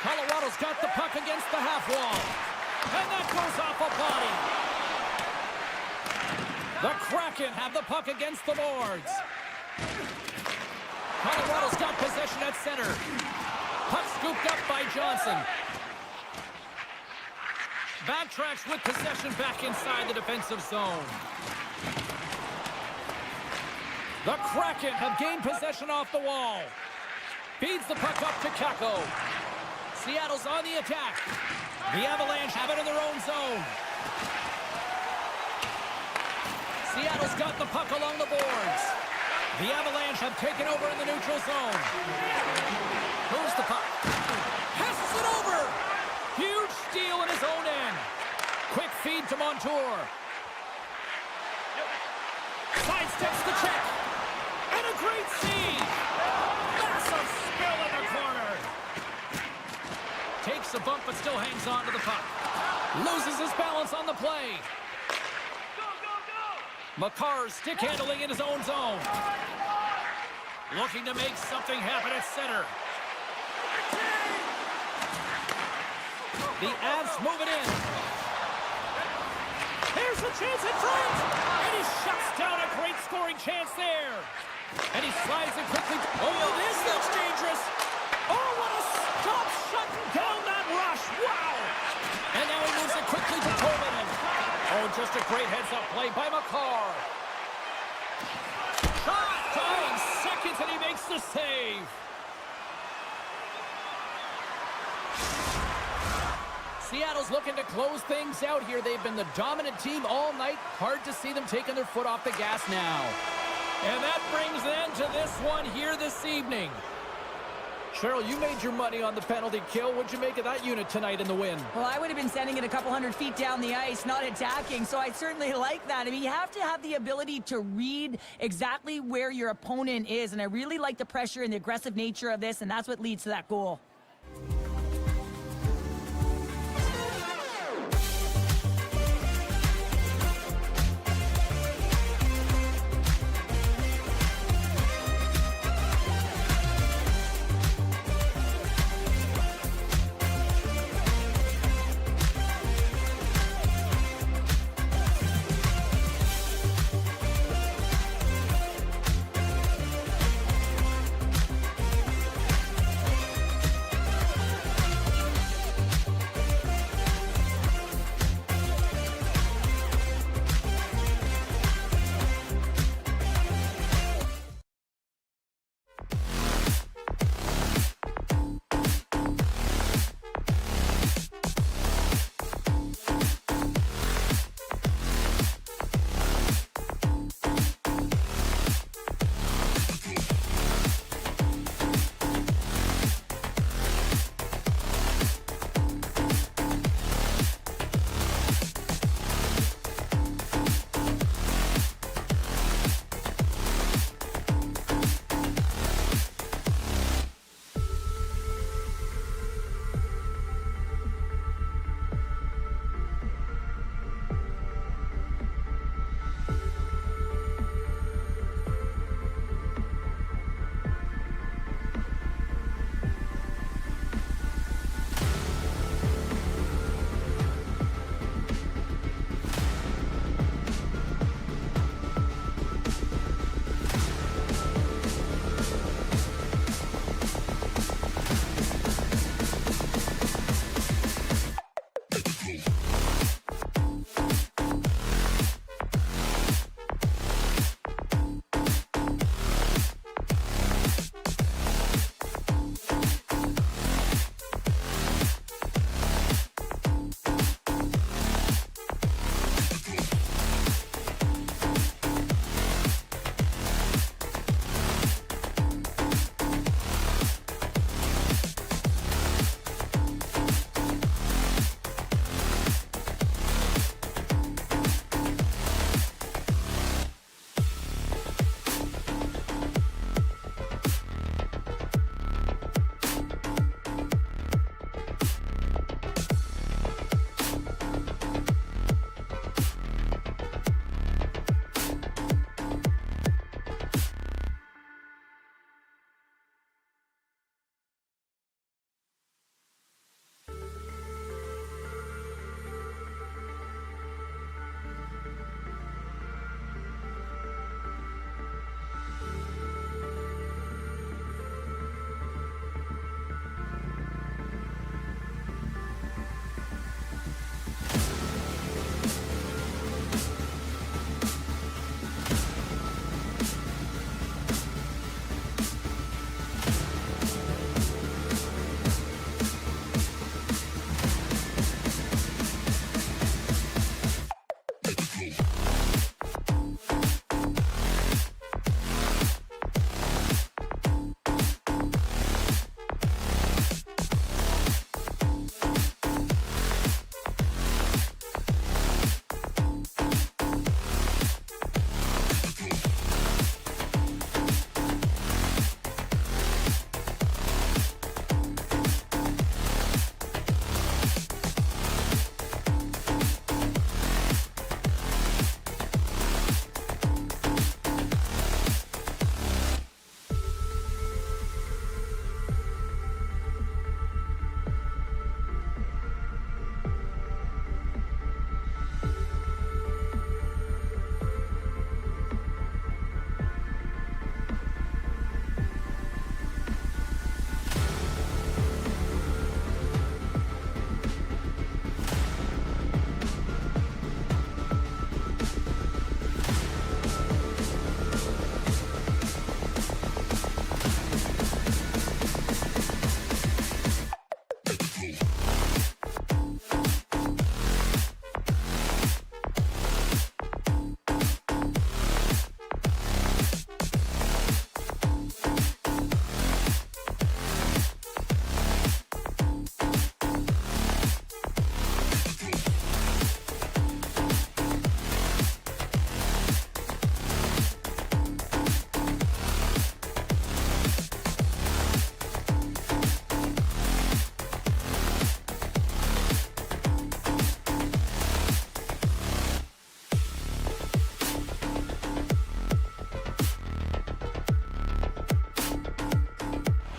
A: Colorado's got the puck against the half wall. And that goes off a body. The Kraken have the puck against the boards. Colorado's got possession at center. Puck scooped up by Johnson. Backtracks with possession back inside the defensive zone. The Kraken have gained possession off the wall. Feeds the puck up to Kako. Seattle's on the attack. The Avalanche have it in their own zone. Seattle's got the puck along the boards. The Avalanche have taken over in the neutral zone. Moves the puck. Passes it over. Huge steal in his own end. Quick feed to Montour. Sidesteps the check. And a great save. Massive spill in the corner. Takes a bump but still hangs on to the puck. Loses his balance on the play. Makar's stick handling in his own zone. Looking to make something happen at center. The Avs move it in. Here's a chance in front. And he shuts down a great scoring chance there. And he slides it quickly. Oh, this looks dangerous. Oh, what a stop shutting down that rush. Wow. And now he moves it quickly to Tolvanen. Oh, just a great heads-up play by Makar. Shot, dying seconds, and he makes the save. Seattle's looking to close things out here. They've been the dominant team all night. Hard to see them taking their foot off the gas now. And that brings an end to this one here this evening. Cheryl, you made your money on the penalty kill. What'd you make of that unit tonight in the win?
B: Well, I would have been sending it a couple hundred feet down the ice, not attacking, so I certainly like that. I mean, you have to have the ability to read exactly where your opponent is, and I really like the pressure and the aggressive nature of this, and that's what leads to that goal.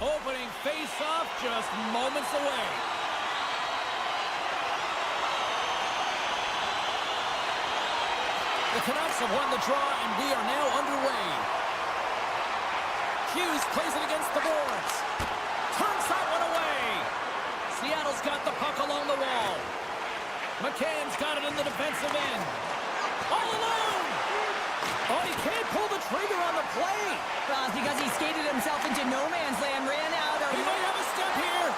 A: Opening face-off just moments away. The Canucks have won the draw, and we are now underway. Hughes plays it against the boards. Turns that one away. Seattle's got the puck along the wall. McCann's got it in the defensive end. All alone! Oh, he can't pull the trigger on the play.
B: Well, it's because he skated himself into no man's land, ran out of...
A: He might have a step here.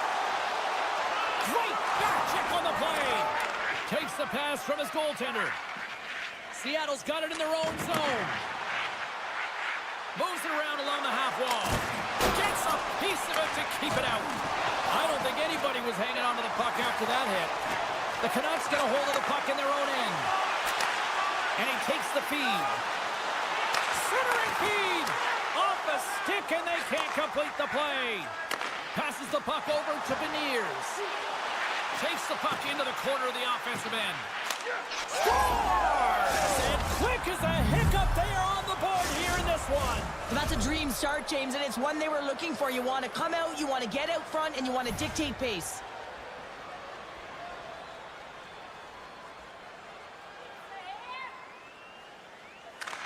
A: Great back check on the play. Takes the pass from his goaltender. Seattle's got it in their own zone. Moves it around along the half wall. Gets a piece of it to keep it out. I don't think anybody was hanging on to the puck after that hit. The Canucks get a hold of the puck in their own end. And he takes the feed. Centering feed! Off the stick, and they can't complete the play. Passes the puck over to Beniers. Takes the puck into the corner of the offensive end. Scores! And quick as a hiccup, they are on the board here in this one.
B: Well, that's a dream start, James, and it's one they were looking for. You want to come out, you want to get out front, and you want to dictate pace.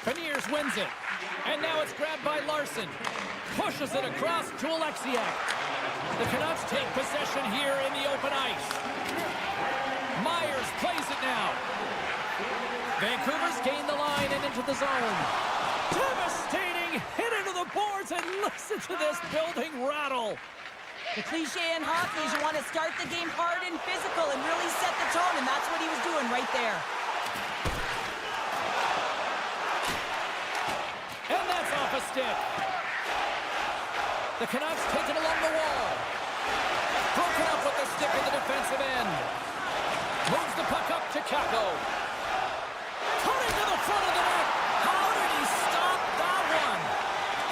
A: Beniers wins it. And now it's grabbed by Larson. Pushes it across to Alexiak. The Canucks take possession here in the open ice. Myers plays it now. Vancouver's gained the line and into the zone. Devastating hit into the boards, and listen to this building rattle.
B: The cliche in hockey is you want to start the game hard and physical and really set the tone, and that's what he was doing right there.
A: And that's off a stick. The Canucks take it along the wall. Broken up with the stick in the defensive end. Moves the puck up to Kako. Coming to the front of the net. How did he stop that one?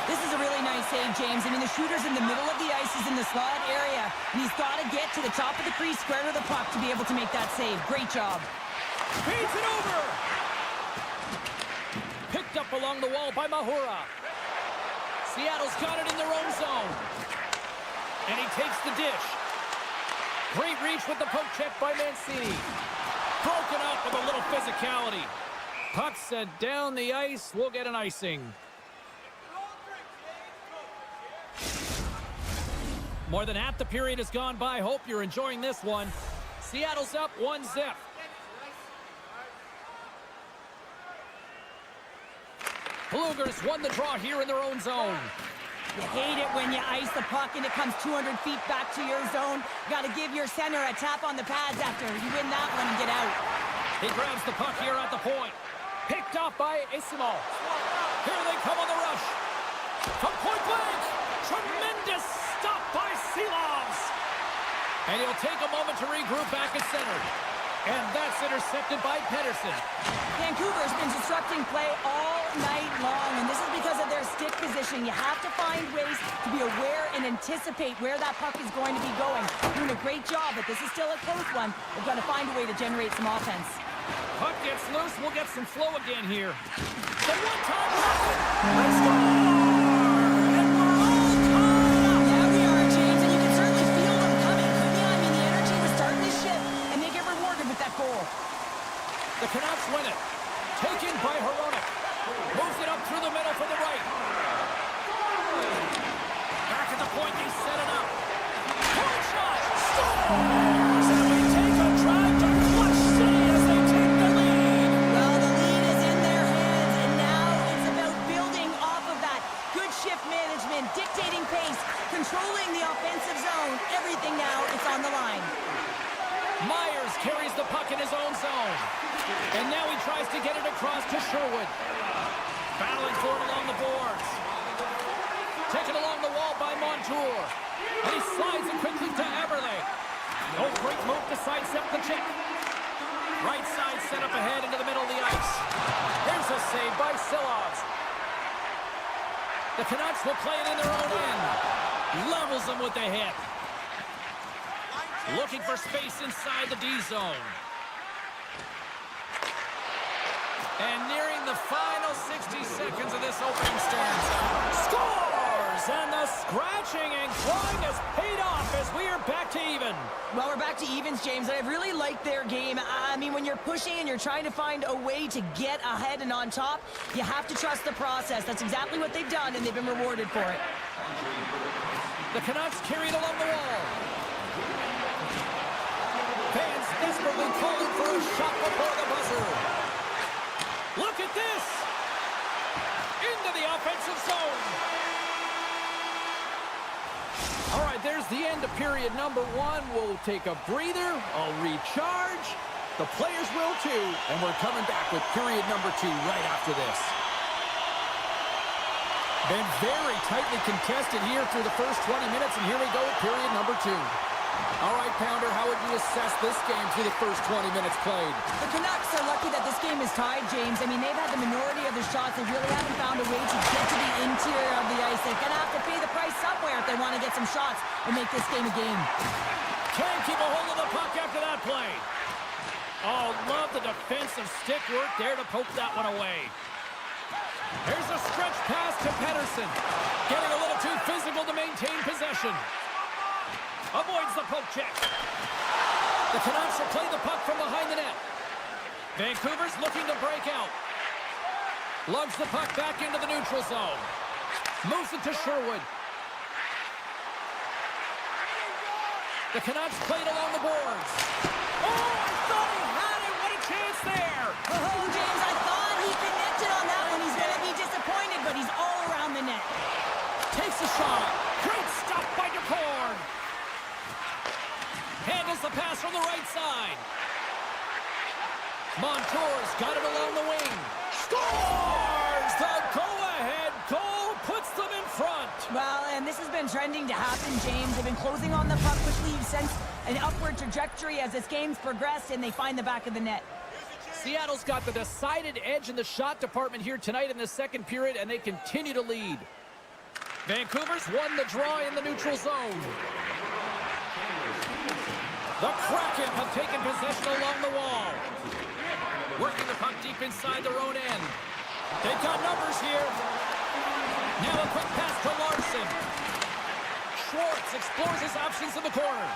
B: This is a really nice save, James. I mean, the shooter's in the middle of the ice. He's in the slot area, and he's got to get to the top of the crease, square to the puck to be able to make that save. Great job.
A: Feeds it over. Picked up along the wall by Mahura. Seattle's got it in their own zone. And he takes the dish. Great reach with the poke check by Mancini. Broken up with a little physicality. Puck set down the ice. We'll get an icing. More than half the period has gone by. Hope you're enjoying this one. Seattle's up 1-0. Bluegers won the draw here in their own zone.
B: You hate it when you ice the puck and it comes 200 feet back to your zone. Got to give your center a tap on the pads after you win that one and get out.
A: He grabs the puck here at the point. Picked off by Isimo. Here they come on the rush. From point blank. Tremendous stop by Silovs. And he'll take a moment to regroup back at center. And that's intercepted by Pedersen.
B: Vancouver's been disrupting play all night long, and this is because of their stick position. You have to find ways to be aware and anticipate where that puck is going to be going. Doing a great job, but this is still a close one. They've got to find a way to generate some offense.
A: Puck gets loose. We'll get some flow again here. The one-time rocket. Let's go! And we're all tied up.
B: Yeah, we are, James, and you can certainly feel them coming. Yeah, I mean, the energy was starting to shift, and they get rewarded with that goal.
A: The Canucks win it. Taken by Hronek. Moves it up through the middle for the right. Back at the point, they set it up. Point shot! Scores! And we take a drive to Clutch City as they take the lead.
B: Well, the lead is in their hands, and now it's about building off of that. Good shift management, dictating pace, controlling the offensive zone. Everything now is on the line.
A: Myers carries the puck in his own zone. And now he tries to get it across to Sherwood. Battling for it along the boards. Taken along the wall by Montour. And he slides it quickly to Eberle. Oh, great move to sidestep the check. Right side set up ahead into the middle of the ice. Here's a save by Silovs. The Canucks will play it in their own end. Levels them with the hit. Looking for space inside the D zone. And nearing the final 60 seconds of this opening stanza. Scores! scores, and the scratching and clawing has paid off as we are back to even.
B: Well, we're back to evens, James, and I really like their game. I mean, when you're pushing and you're trying to find a way to get ahead and on top, you have to trust the process. That's exactly what they've done, and they've been rewarded for it.
A: The Canucks carry it along the wall. Fans desperately calling for a shot before the buzzer. Look at this! Into the offensive zone. All right, there's the end of period number one. We'll take a breather, I'll recharge. The players will too, and we're coming back with period number two right after this. Been very tightly contested here through the first 20 minutes, and here we go with period number two. All right, Pounder, how would you assess this game through the first 20 minutes played?
B: The Canucks are lucky that this game is tied, James. I mean, they've had the minority of the shots. They really haven't found a way to get to the interior of the ice. They're going to have to pay the price somewhere if they want to get some shots and make this game a game.
A: Can't keep a hold of the puck after that play. Oh, love the defensive stick work there to poke that one away. Here's a stretch pass to Pettersson. Getting a little too physical to maintain possession. Avoids the poke check. The Canucks will play the puck from behind the net. Vancouver's looking to break out. Lugs the puck back into the neutral zone. Moves it to Sherwood. The Canucks played along the boards. Oh, I thought he had it. What a chance there.
B: Oh, James, I thought he connected on that one. He's going to be disappointed, but he's all around the net.
A: Takes a shot. Great stop by DeCord. Handles the pass from the right side. Montour's got it along the wing. Scores! The go-ahead goal puts them in front.
B: Well, and this has been trending to happen, James. They've been closing on the puck quickly. You've sensed an upward trajectory as this game's progressed, and they find the back of the net.
A: Seattle's got the decided edge in the shot department here tonight in the second period, and they continue to lead. Vancouver's won the draw in the neutral zone. The Kraken have taken possession along the wall. Working the puck deep inside their own end. They've got numbers here. Now a quick pass to Larson. Schwartz explores his options in the corner.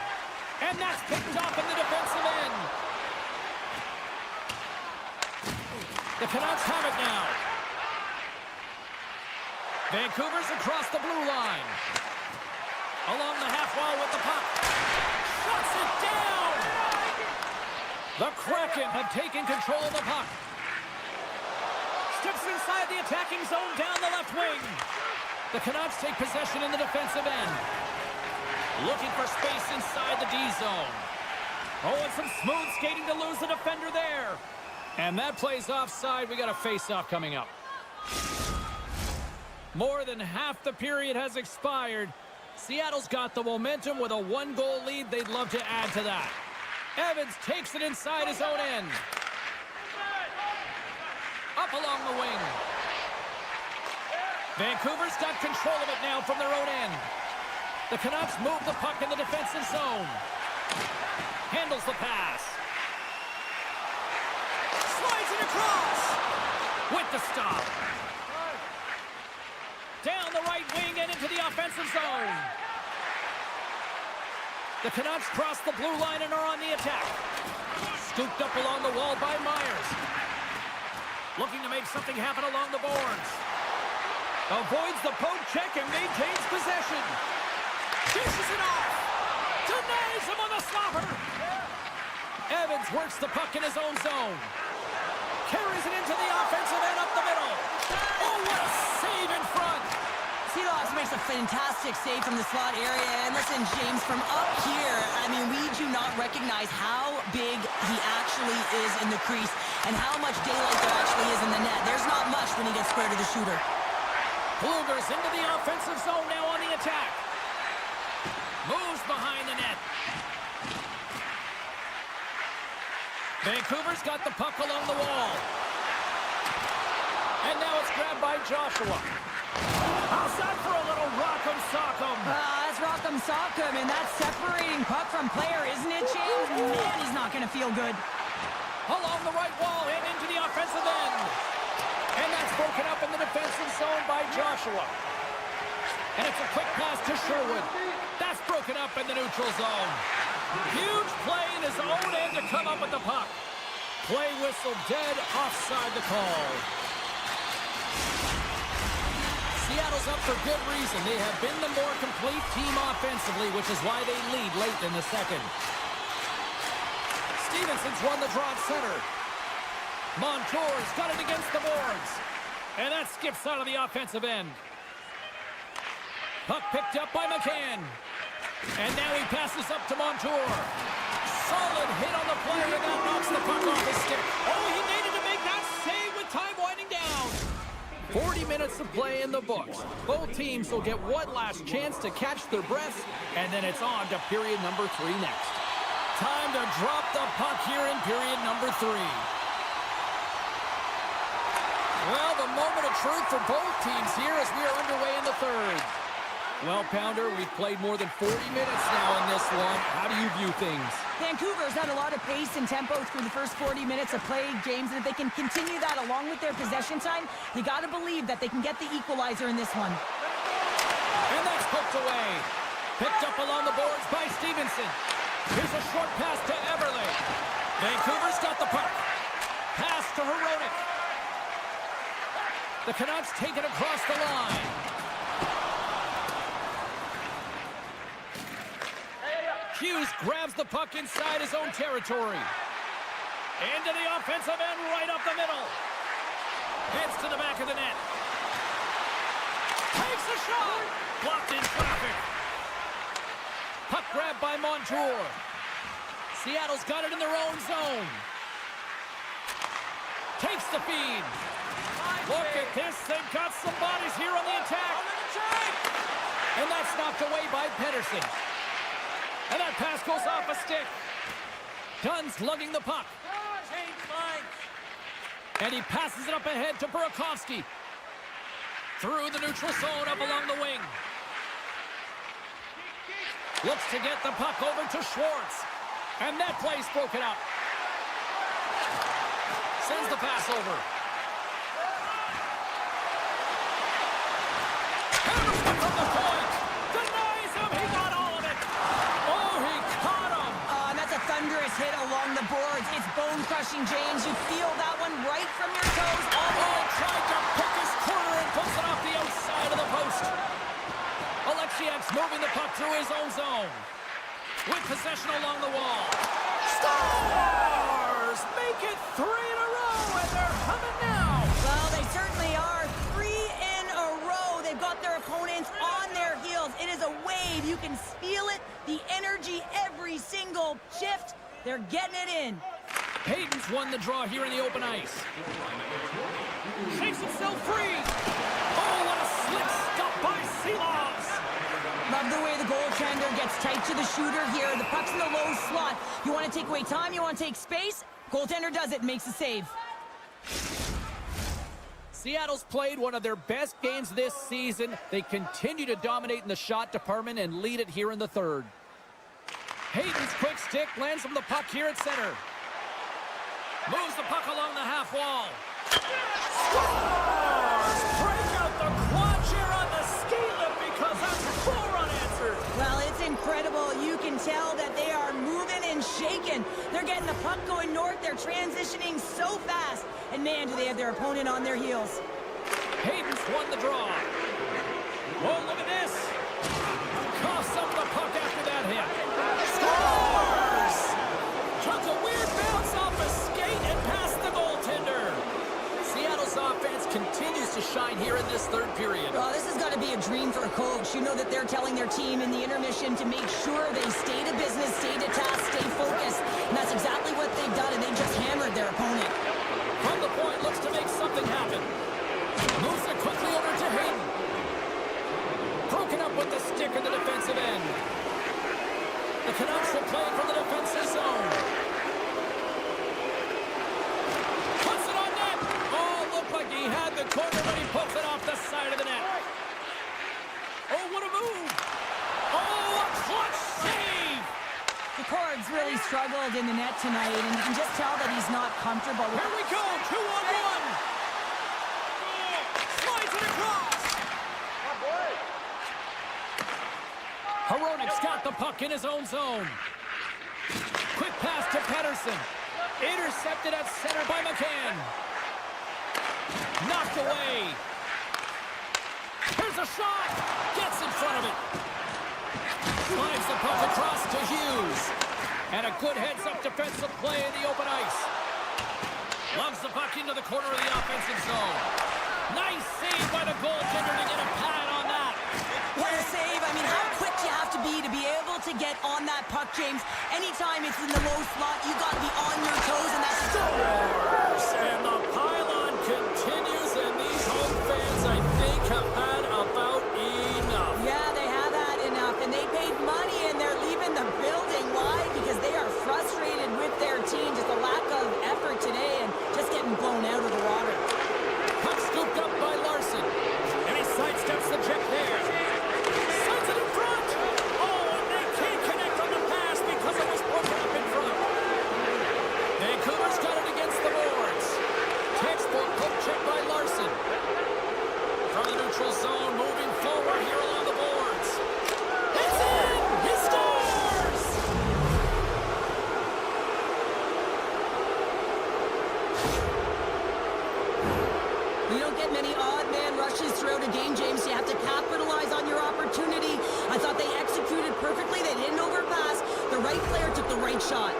A: And that's picked off in the defensive end. The Canucks have it now. Vancouver's across the blue line. Along the half wall with the puck. Shuts it down! The Kraken have taken control of the puck. Steps inside the attacking zone down the left wing. The Canucks take possession in the defensive end. Looking for space inside the D zone. Oh, and some smooth skating to lose the defender there. And that play's offside. We got a face-off coming up. More than half the period has expired. Seattle's got the momentum with a one-goal lead. They'd love to add to that. Evans takes it inside his own end. Up along the wing. Vancouver's got control of it now from their own end. The Canucks move the puck in the defensive zone. Handles the pass. Slides it across. With the stop. Down the right wing and into the offensive zone. The Canucks cross the blue line and are on the attack. Scooped up along the wall by Myers. Looking to make something happen along the boards. Avoids the poke check and maintains possession. Dishes it off. Denies him on the stopper. Evans works the puck in his own zone. Carries it into the offensive end up the middle. Oh, what a save in front.
B: Seahawks makes a fantastic save from the slot area. And listen, James, from up here, I mean, we do not recognize how big he actually is in the crease and how much daylight there actually is in the net. There's not much when he gets square to the shooter.
A: Blueger's into the offensive zone now on the attack. Moves behind the net. Vancouver's got the puck along the wall. And now it's grabbed by Joshua. How's that for a little rock'em sock'em?
B: That's rock'em sock'em, and that's separating puck from player, isn't it, James? Man, he's not going to feel good.
A: Along the right wall and into the offensive end. And that's broken up in the defensive zone by Joshua. And it's a quick pass to Sherwood. That's broken up in the neutral zone. Huge play in his own end to come up with the puck. Play whistle dead, offside the call. Seattle's up for good reason. They have been the more complete team offensively, which is why they lead late in the second. Stevenson's won the draw at center. Montour's got it against the boards. And that skips out of the offensive end. Puck picked up by McCann. And now he passes up to Montour. Solid hit on the play, and that knocks the puck off his stick. Oh, he needed to make that save with time winding down. 40 minutes of play in the books. Both teams will get one last chance to catch their breaths, and then it's on to period number 3 next. Time to drop the puck here in period number 3. Well, the moment of truth for both teams here as we are underway in the third. Well, Pounder, we've played more than 40 minutes now in this one. How do you view things?
B: Vancouver's had a lot of pace and tempo through the first 40 minutes of play, James, and if they can continue that along with their possession time, you got to believe that they can get the equalizer in this one.
A: And that's poked away. Picked up along the boards by Stevenson. Here's a short pass to Everly. Vancouver's got the puck. Pass to Heronic. The Canucks take it across the line. Hughes grabs the puck inside his own territory. Into the offensive end, right up the middle. Heads to the back of the net. Takes a shot. Blocked in traffic. Puck grabbed by Montour. Seattle's got it in their own zone. Takes the feed. Look at this. They've got some bodies here on the attack. And that's knocked away by Pettersson. And that pass goes off a stick. Dunn's lugging the puck. And he passes it up ahead to Burakovsky. Through the neutral zone up along the wing. Looks to get the puck over to Schwartz. And that play's broken up. Sends the pass over. Henderson from the point. Denies him. He got all of it. Oh, he caught him.
B: That's a thunderous hit along the boards. It's bone-crushing, James. You feel that one right from your toes.
A: Oh, tried to pick his corner and pulls it off the outside of the post. Alexiak's moving the puck through his own zone. With possession along the wall. Stars make it 3 in a row, and they're coming now.
B: Well, they certainly are. 3 in a row. They've got their opponents on their heels. It is a wave. You can feel it. The energy every single shift. They're getting it in.
A: Hayden's won the draw here in the open ice. Shakes himself free. Oh, what a slick stop by Seelows.
B: Love the way the goaltender gets tight to the shooter here. The puck's in the low slot. You want to take away time, you want to take space. Goaltender does it and makes a save.
A: Seattle's played one of their best games this season. They continue to dominate in the shot department and lead it here in the third. Hayden's quick stick lands from the puck here at center. Moves the puck along the half wall. Scores! Break out the quad chair on the ski lift because that's 4 unanswered.
B: Well, it's incredible. You can tell that they are moving and shaking. They're getting the puck going north. They're transitioning so fast. And man, do they have their opponent on their heels.
A: Hayden's won the draw. Oh, look at this. Coughs up the puck after that hit. Scores! Took a weird bounce off a skate and past the goaltender. Seattle's offense continues to shine here in this third period.
B: Well, this has got to be a dream for a coach. You know that they're telling their team in the intermission to make sure they stay to business, stay to task, stay focused. And that's exactly what they've done, and they just hammered their opponent.
A: From the point, looks to make something happen. Moves it quickly over to Hayden. Broken up with the stick in the defensive end. The Canucks will play from the defensive zone. Puts it on net. Oh, looked like he had the corner, but he pokes it off the side of the net. Oh, what a move. Oh, a clutch save.
B: The Cords really struggled in the net tonight, and you can just tell that he's not comfortable with
A: Here we go, 2-on-1. Slides it across. He's got the puck in his own zone. Quick pass to Pedersen. Intercepted at center by McCann. Knocked away. Here's a shot. Gets in front of it. Slides the puck across to Hughes. And a good heads-up defensive play in the open ice. Loves the puck into the corner of the offensive zone. Nice save by the goaltender to get a pad on that.
B: What a save. I mean, how quick you have to be able to get on that puck, James. Anytime it's in the low slot, you got to be on your toes, and that's...
A: Scores! And the pylon continues, and these home fans, I think, have had about enough.
B: Yeah, they have had enough, and they paid money, and they're leaving the building. Why? Because they are frustrated with their team. Just a lack of effort today, and just getting blown out of the water.
A: Puck scooped up by Larson, and he sidesteps the check there. Sends it in front. Oh, and they can't connect on the pass because it was broken up in front. Vancouver's got it against the boards. Textbook hook check by Larson. From the neutral zone, moving forward here along the boards. It's in! He scores!
B: You don't get many odd man rushes throughout a game, James. You have to capitalize on your opportunity. I thought they executed perfectly. They didn't overpass. The right player took the right shot.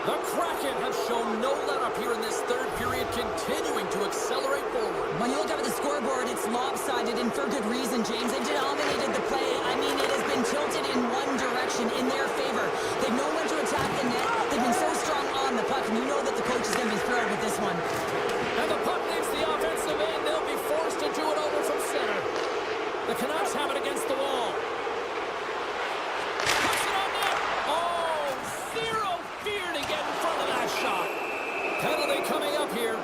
A: The Kraken have shown no let-up here in this third period, continuing to accelerate forward.
B: When you look up at the scoreboard, it's lopsided, and for good reason, James. They dominated the play. I mean, it has been tilted in one direction in their favor. They've known when to attack the net. They've been so strong on the puck, and you know that the coach is going to be thrilled with this one.
A: And the puck leaves the offensive end. They'll be forced to do it over from center. The Canucks have it against the wall. Puts it on net. Oh, zero fear to get in front of that shot. Penalty coming up here.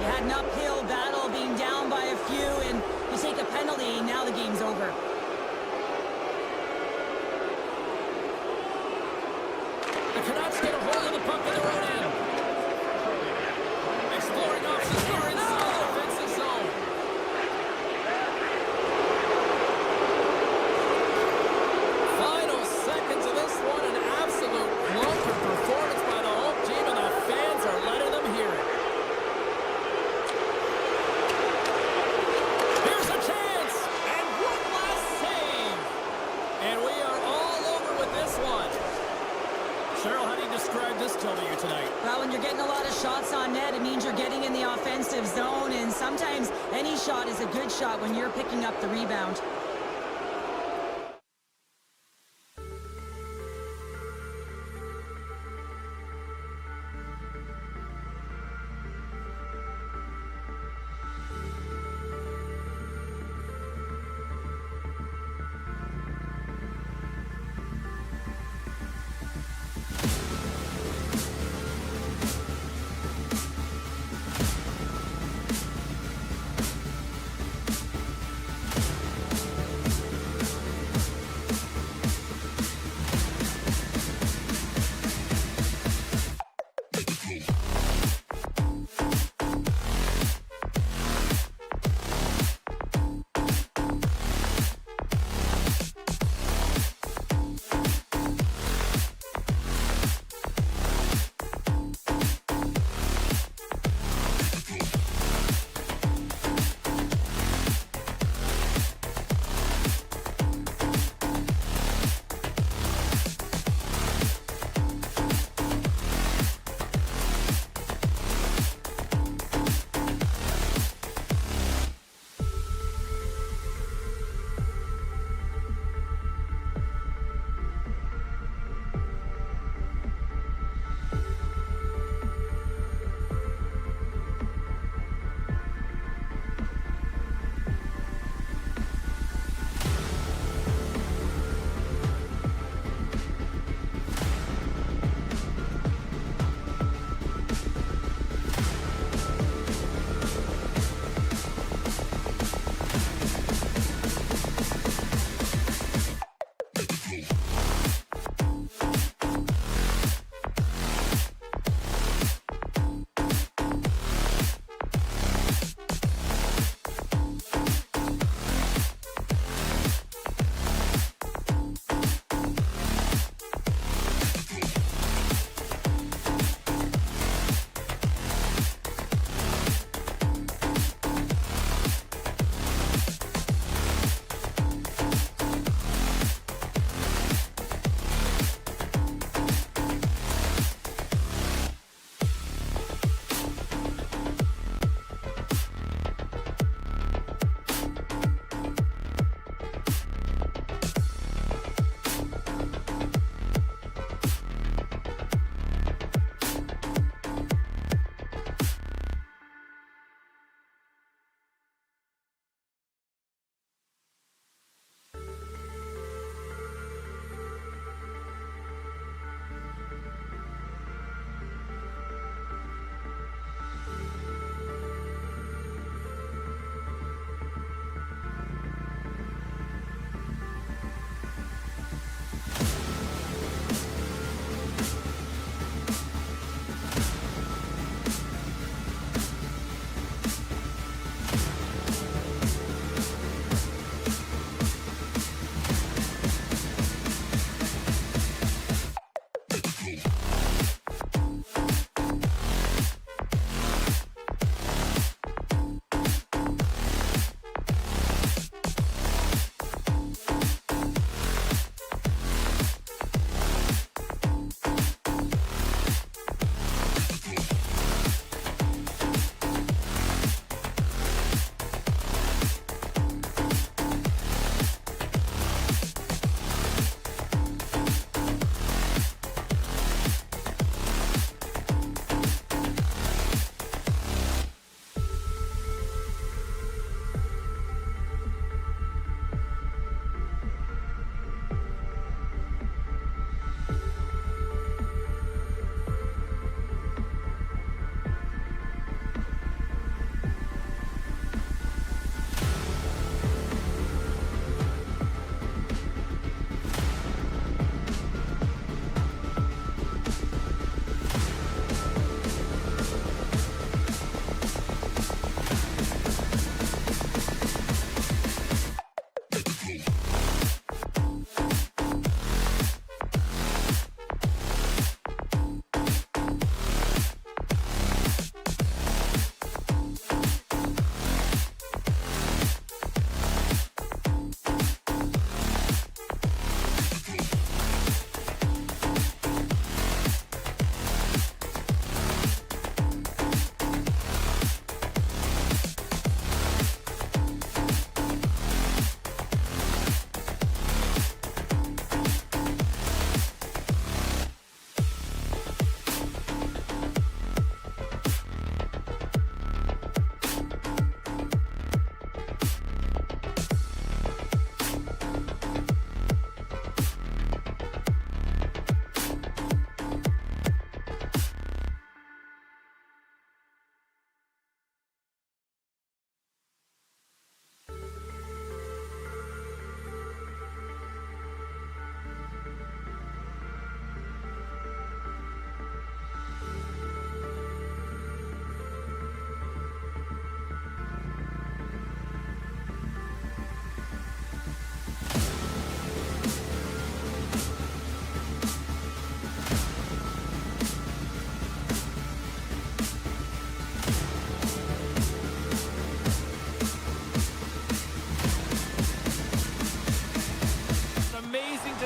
B: You had an uphill battle being down by a few, and you take a penalty, now the game's over.
A: The Canucks get a hold of the puck in their own end. Exploring options here inside the offensive zone. Final seconds of this one, an absolute clunker performance by the home team, and the fans are letting them hear it. Here's a chance, and one last save. And we are all over with this one. Cheryl, how do you describe this W tonight?
B: Well, when you're getting a lot of shots on net, it means you're getting in the offensive zone, and sometimes any shot is a good shot when you're picking up the rebound.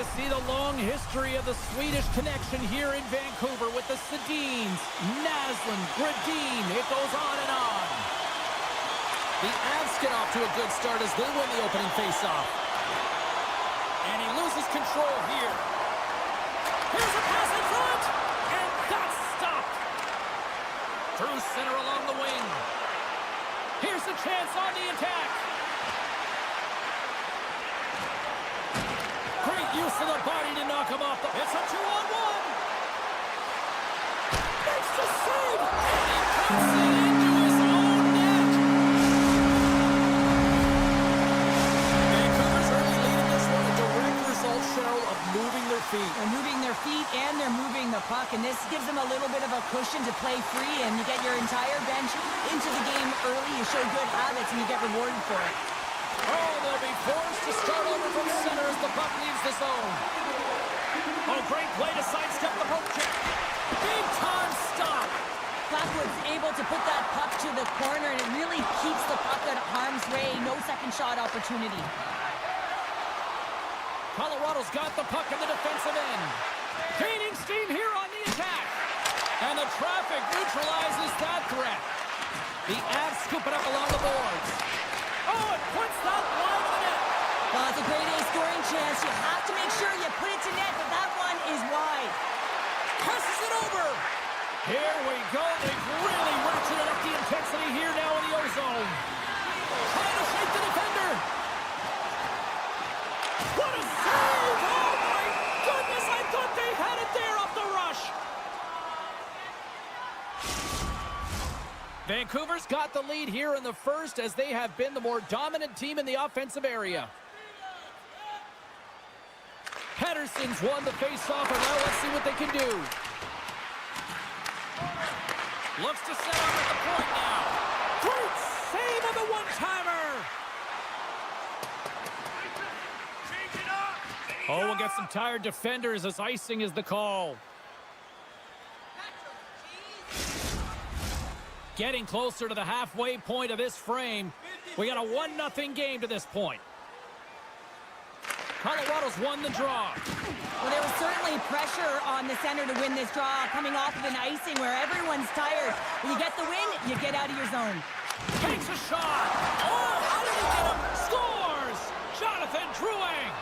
A: to see the long history of the Swedish connection here in Vancouver with the Sedins, Naslund, Gradin. It goes on and on. The Avs get off to a good start as they win the opening faceoff. And he loses control here. Here's a pass in front, and that's stopped. Through center along the wing. Here's a chance on the attack. Great use of the body to knock him off. It's a 2-on-1. Makes the save. And he puts it into his own net. Vancouver's early lead in this one, a direct result, Cheryl, of moving their feet.
B: They're moving their feet and they're moving the puck, and this gives them a little bit of a cushion to play free, and you get your entire bench into the game early. You show good habits, and you get rewarded for it.
A: Oh, they'll be forced to start over from center as the puck leaves the zone. Oh, great play to sidestep the poke check. Big time stop.
B: Blackwood's able to put that puck to the corner, and it really keeps the puck out of harm's way. No second shot opportunity.
A: Colorado's got the puck in the defensive end. Gaining steam here on the attack. And the traffic neutralizes that threat. The Avs scoop it up along the boards. Oh, it puts that wide of the net.
B: Well, it's a grade A scoring chance. You have to make sure you put it to net, but that one is wide.
A: Passes it over. Here we go. They've really ratcheted up the intensity here now in the O-zone. Trying to shake the defender. What a save! Oh, my goodness! I thought they had it there off the rush. Vancouver's got the lead here in the first as they have been the more dominant team in the offensive area. Pettersson's won the faceoff, and now let's see what they can do. Looks to set up at the point now. Great save on the one-timer. Oh, we'll get some tired defenders as icing is the call. Getting closer to the halfway point of this frame. We got a 1-0 game to this point. Colorado's won the draw.
B: Well, there was certainly pressure on the center to win this draw, coming off of an icing where everyone's tired. When you get the win, you get out of your zone.
A: Takes a shot. Oh, how did he get him? Scores! Jonathan Drouin.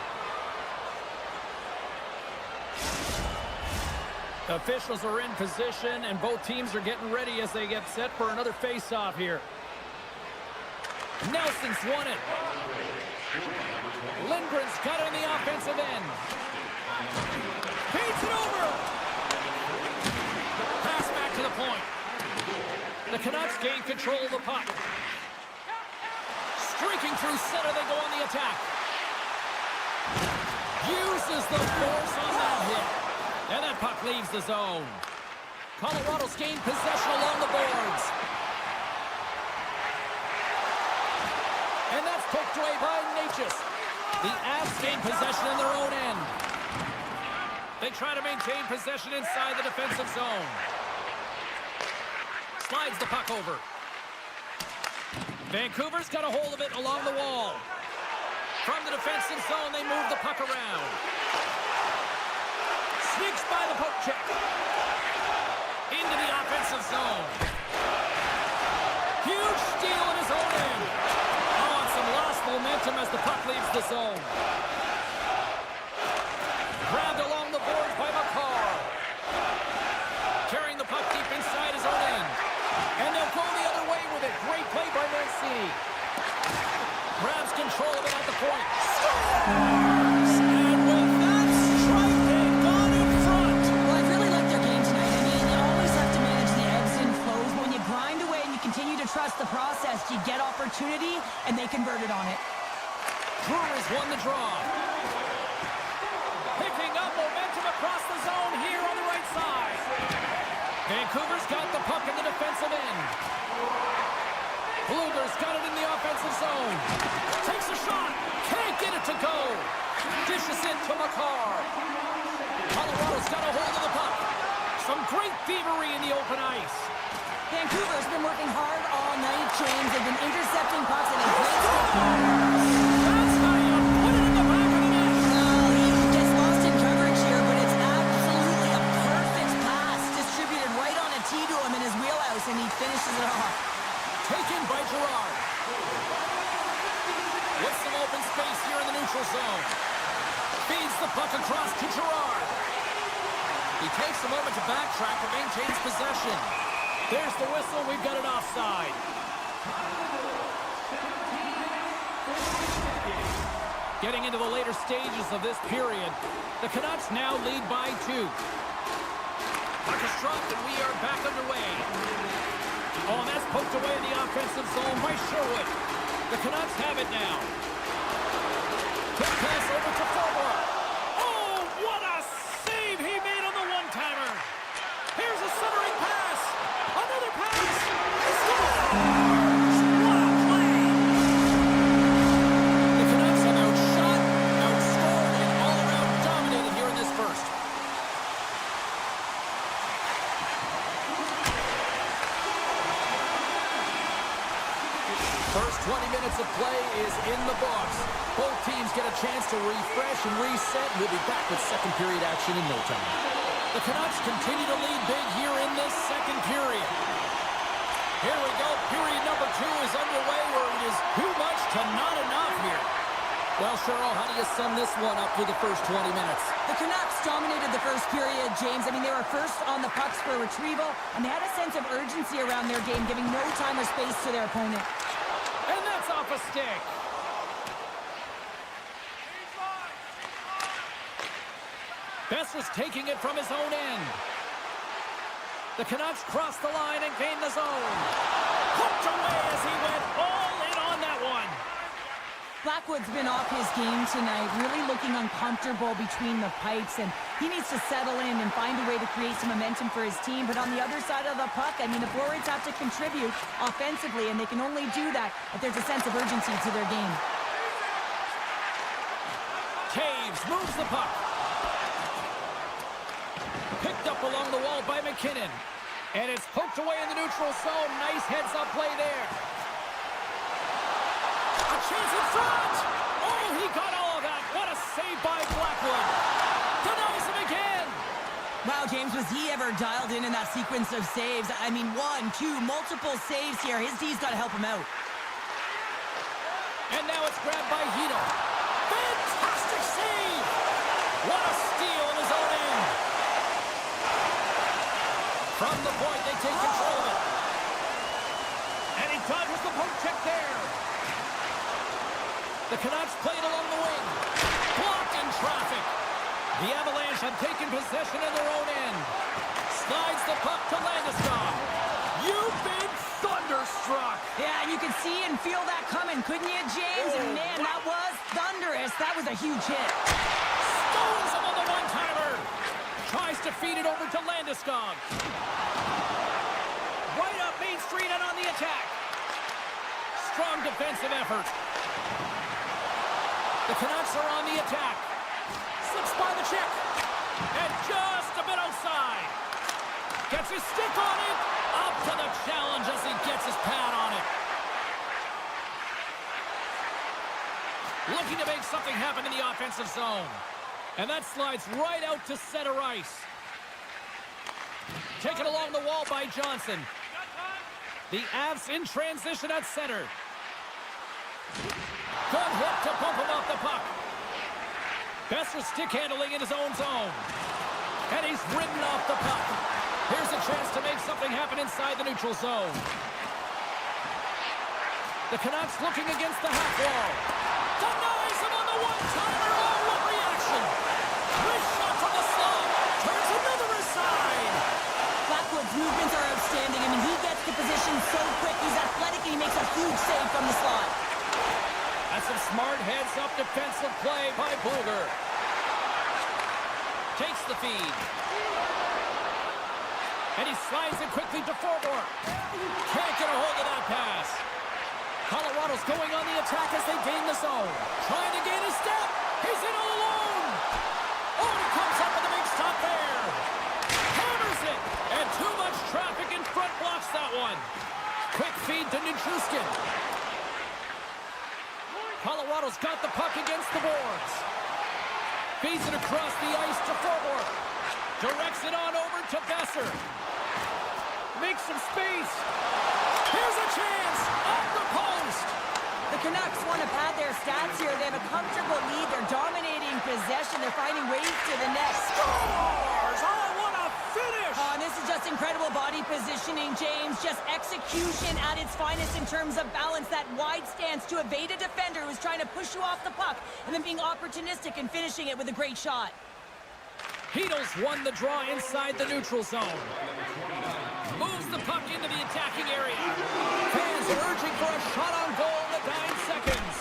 A: Officials are in position, and both teams are getting ready as they get set for another face-off here. Nelson's won it. Lindgren's got it in the offensive end. Feeds it over. Pass back to the point. The Canucks gain control of the puck. Streaking through center, they go on the attack. Uses the force on that hit. And that puck leaves the zone. Colorado's gained possession along the boards. And that's poked away by Natchez. The Avs gain possession in their own end. They try to maintain possession inside the defensive zone. Slides the puck over. Vancouver's got a hold of it along the wall. From the defensive zone, they move the puck around. Sneaks by the poke check. Into the offensive zone. Huge steal in his own end. Oh, and some lost momentum as the puck leaves the zone. Grabbed along the boards by McCarr. Carrying the puck deep inside his own end. And they'll go the other way with it. Great play by Mancini. Grabs control of it at the point. Scores! And with that strike, they've gone in front.
B: Well, I really like their game tonight. I mean, you always have to manage the ebbs and flows. But when you grind away and you continue to trust the process, you get opportunity, and they converted on it.
A: Brewers won the draw. Picking up momentum across the zone here on the right side. Vancouver's got the puck in the defensive end. Blueger's got it in the offensive zone. Takes a shot. Can't get it to go. Dishes it to McCarr. Colorado's got a hold of the puck. Some great thievery in the open ice.
B: Vancouver's been working hard all night, James. They've been intercepting pucks and great.
A: That's how you put it in the back of the net.
B: Well, he just lost passes it off.
A: Taken by Gerard. With some open space here in the neutral zone. Feeds the puck across to Gerard. He takes a moment to backtrack but maintains possession. There's the whistle. We've got an offside. Getting into the later stages of this period, the Canucks now lead by 2. Puck is dropped and we are back underway. Oh, and that's poked away in the offensive zone by Sherwood. The Canucks have it now. Quick pass over to Forward. Oh, what a save he made on the one-timer. Here's a centering pass. Another pass. He scores! What a play! The Canucks have outshot, outscored, and all-around dominated here in this first. First 20 minutes of play is in the books. Both teams get a chance to refresh and reset. We'll be back with second period action in no time. The Canucks continue to lead big here in this second period. Here we go. Period number 2 is underway where it is too much to not enough here. Well, Cheryl, how do you sum this one up through the first 20 minutes?
B: The Canucks dominated the first period, James. I mean, they were first on the pucks for retrieval, and they had a sense of urgency around their game, giving no time or space to their opponent.
A: And that's off a stick. Besser's taking it from his own end. The Canucks cross the line and gain the zone. Hooked away as he went all in on that one.
B: Blackwood's been off his game tonight, really looking uncomfortable between the pipes, and he needs to settle in and find a way to create some momentum for his team. But on the other side of the puck, I mean, the forwards have to contribute offensively, and they can only do that if there's a sense of urgency to their game.
A: Taves moves the puck. Picked up along the wall by McKinnon. And it's poked away in the neutral zone. Nice heads-up play there. A chance in front! Oh, he got all of that. What a save by Blackwood. Denies him again.
B: Wow, James, was he ever dialed in that sequence of saves? I mean, 1, 2, multiple saves here. His D's got to help him out.
A: And now it's grabbed by Hito. Fantastic save! What a steal in his own end. From the point, they take control of it. And he dodges the poke check there. The Canucks played along the wing. Blocked in traffic. The Avalanche have taken possession in their own end. Slides the puck to Landeskog. You've been thunderstruck.
B: Yeah, and you could see and feel that coming, couldn't you, James? And man, that was thunderous. That was a huge hit.
A: Stones him on the one-timer. Tries to feed it over to Landeskog. Right up Main Street and on the attack. Strong defensive effort. The Canucks are on the attack. Slips by the check. And just a bit outside. Gets his stick on it. Up to the challenge as he gets his pad on it. Looking to make something happen in the offensive zone. And that slides right out to center ice. Taken along the wall by Johnson. The Avs in transition at center. Good hit to bump him off the puck. Besser stick handling in his own zone. And he's ridden off the puck. Here's a chance to make something happen inside the neutral zone. The Canucks looking against the half wall. Denies him on the one-timer. Oh, what reaction! Wrist shot from the slot. Turns another aside.
B: Blackwood's movements are outstanding. I mean, he gets the position so quick. He's athletic and he makes a huge save from the slot.
A: That's some smart heads-up defensive play by Bluger. Takes the feed. And he slides it quickly to Forward. Can't get a hold of that pass. Colorado's going on the attack as they gain the zone. Trying to gain a step. He's in all alone. Oh, he comes up with a big stop there. Hammers it. And too much traffic in front blocks that one. Quick feed to Nichushkin. Colorado's got the puck against the boards. Feeds it across the ice to Forward. Directs it on over to Besser. Makes some space. Here's a chance! Off the post!
B: The Canucks want to pad their stats here. They have a comfortable lead. They're dominating possession. They're finding ways to the net.
A: Scores! Oh, what a finish!
B: Oh, and this is just incredible body positioning, James. Just execution at its finest in terms of balance. That wide stance to evade a defender who's trying to push you off the puck, and then being opportunistic and finishing it with a great shot.
A: Heedles won the draw inside the neutral zone. Moves the puck into the attacking area. Fans urging for a shot on goal in the 9 seconds.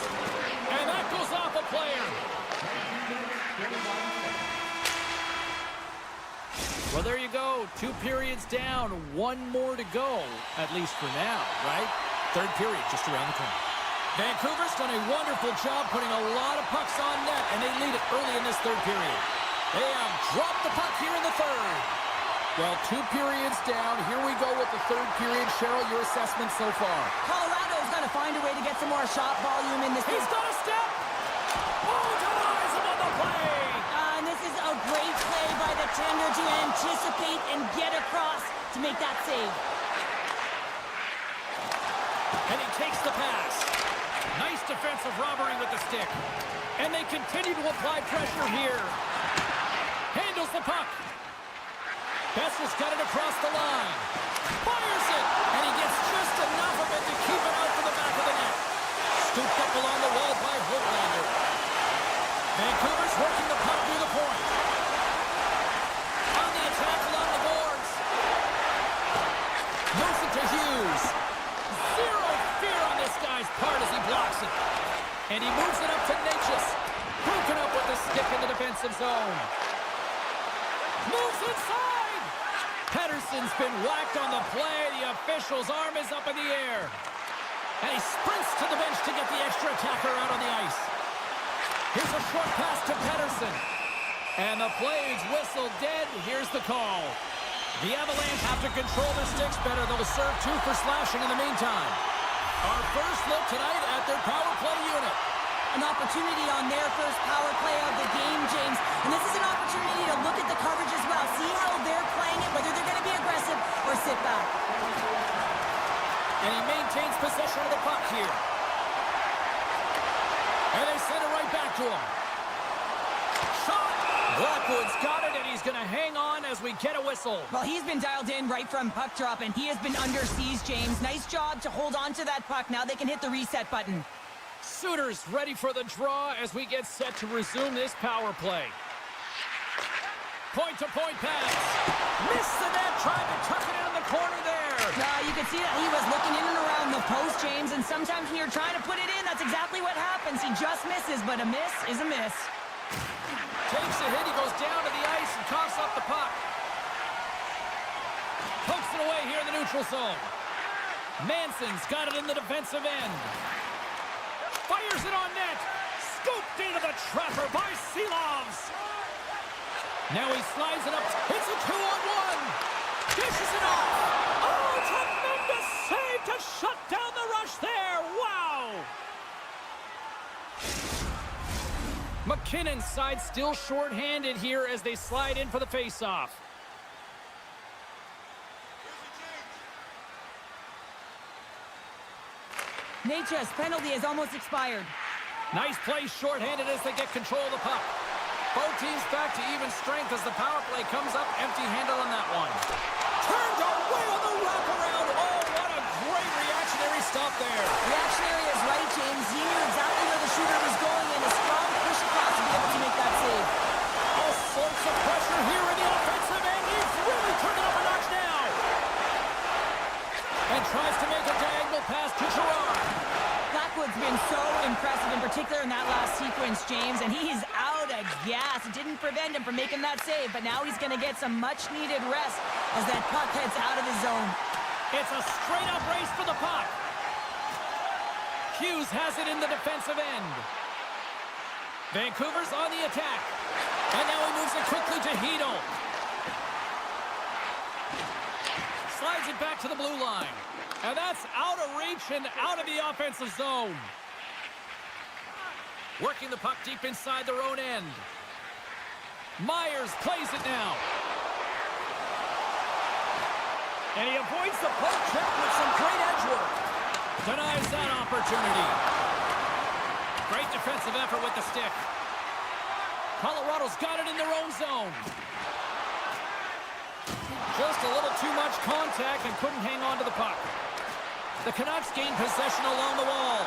A: And that goes off a player. Well, there you go. 2 periods down, 1 more to go, at least for now, right? Third period just around the corner. Vancouver's done a wonderful job putting a lot of pucks on net, and they lead it early in this third period. They have dropped the puck here in the third. Well, 2 periods down. Here we go with the third period. Cheryl, your assessment so far?
B: Colorado's got to find a way to get some more shot volume in this.
A: He's got a step. Oh, denies him on the play.
B: And this is a great play by the tender to anticipate and get across to make that save.
A: And he takes the pass. Nice defensive robbery with the stick. And they continue to apply pressure here. Handles the puck. Besser's got it across the line. Fires it. And he gets just enough of it to keep it out to the back of the net. Scooped up along the wall by Hoaglander. Vancouver's working the puck near the point. On the attack along the boards. Moves it to Hughes. Zero fear on this guy's part as he blocks it. And he moves it up to Natchez. Broken up with the stick in the defensive zone. Moves inside! Pettersson's been whacked on the play. The official's arm is up in the air. And he sprints to the bench to get the extra attacker out on the ice. Here's a short pass to Pettersson. And the play's whistled dead. Here's the call. The Avalanche have to control their sticks better. They'll serve 2 for slashing in the meantime. Our first look tonight at their power play unit.
B: An opportunity on their first power play of the game, James. And this is an opportunity to look at the coverage as well. See how they're playing it, whether they're going to be aggressive or sit back.
A: And he maintains possession of the puck here. And they send it right back to him. Shot! Blackwood's got it, and he's going to hang on as we get a whistle.
B: Well, he's been dialed in right from puck drop, and he has been under siege, James. Nice job to hold on to that puck. Now they can hit the reset button.
A: Sooners ready for the draw as we get set to resume this power play. Point-to-point pass. Missed the net, tried to tuck it in the corner there.
B: You can see that he was looking in and around the post, James, and sometimes when you're trying to put it in, that's exactly what happens. He just misses, but a miss is a miss.
A: Takes a hit, he goes down to the ice and coughs up the puck. Pokes it away here in the neutral zone. Manson's got it in the defensive end. Fires it on net. Scooped into the trapper by Seelovs. Now he slides it up. It's a 2-on-1. Dishes it off. Oh, tremendous save to shut down the rush there. Wow. McKinnon's side still short-handed here as they slide in for the face-off.
B: Natchez penalty has almost expired.
A: Nice play short-handed as they get control of the puck. Both teams back to even strength as the power play comes up empty-handed on that one. Turned away on the wraparound. Oh, what a great reactionary stop there.
B: Reactionary is right, James. He knew exactly where the shooter was going, and a strong push across to be able to make that save.
A: All sorts of pressure here in the offensive end. He's really turned it up a notch now. And tries to make a diagonal pass to Gerard.
B: Blackwood's been so impressive, in particular in that last sequence, James, and he's out of gas. It didn't prevent him from making that save, but now he's going to get some much-needed rest as that puck heads out of the zone.
A: It's a straight-up race for the puck. Hughes has it in the defensive end. Vancouver's on the attack. And now he moves it quickly to Heedle. Slides it back to the blue line. And that's out of reach and out of the offensive zone. Working the puck deep inside their own end. Myers plays it now. And he avoids the poke check with some great edge work. Denies that opportunity. Great defensive effort with the stick. Colorado's got it in their own zone. Just a little too much contact and couldn't hang on to the puck. The Canucks gain possession along the wall.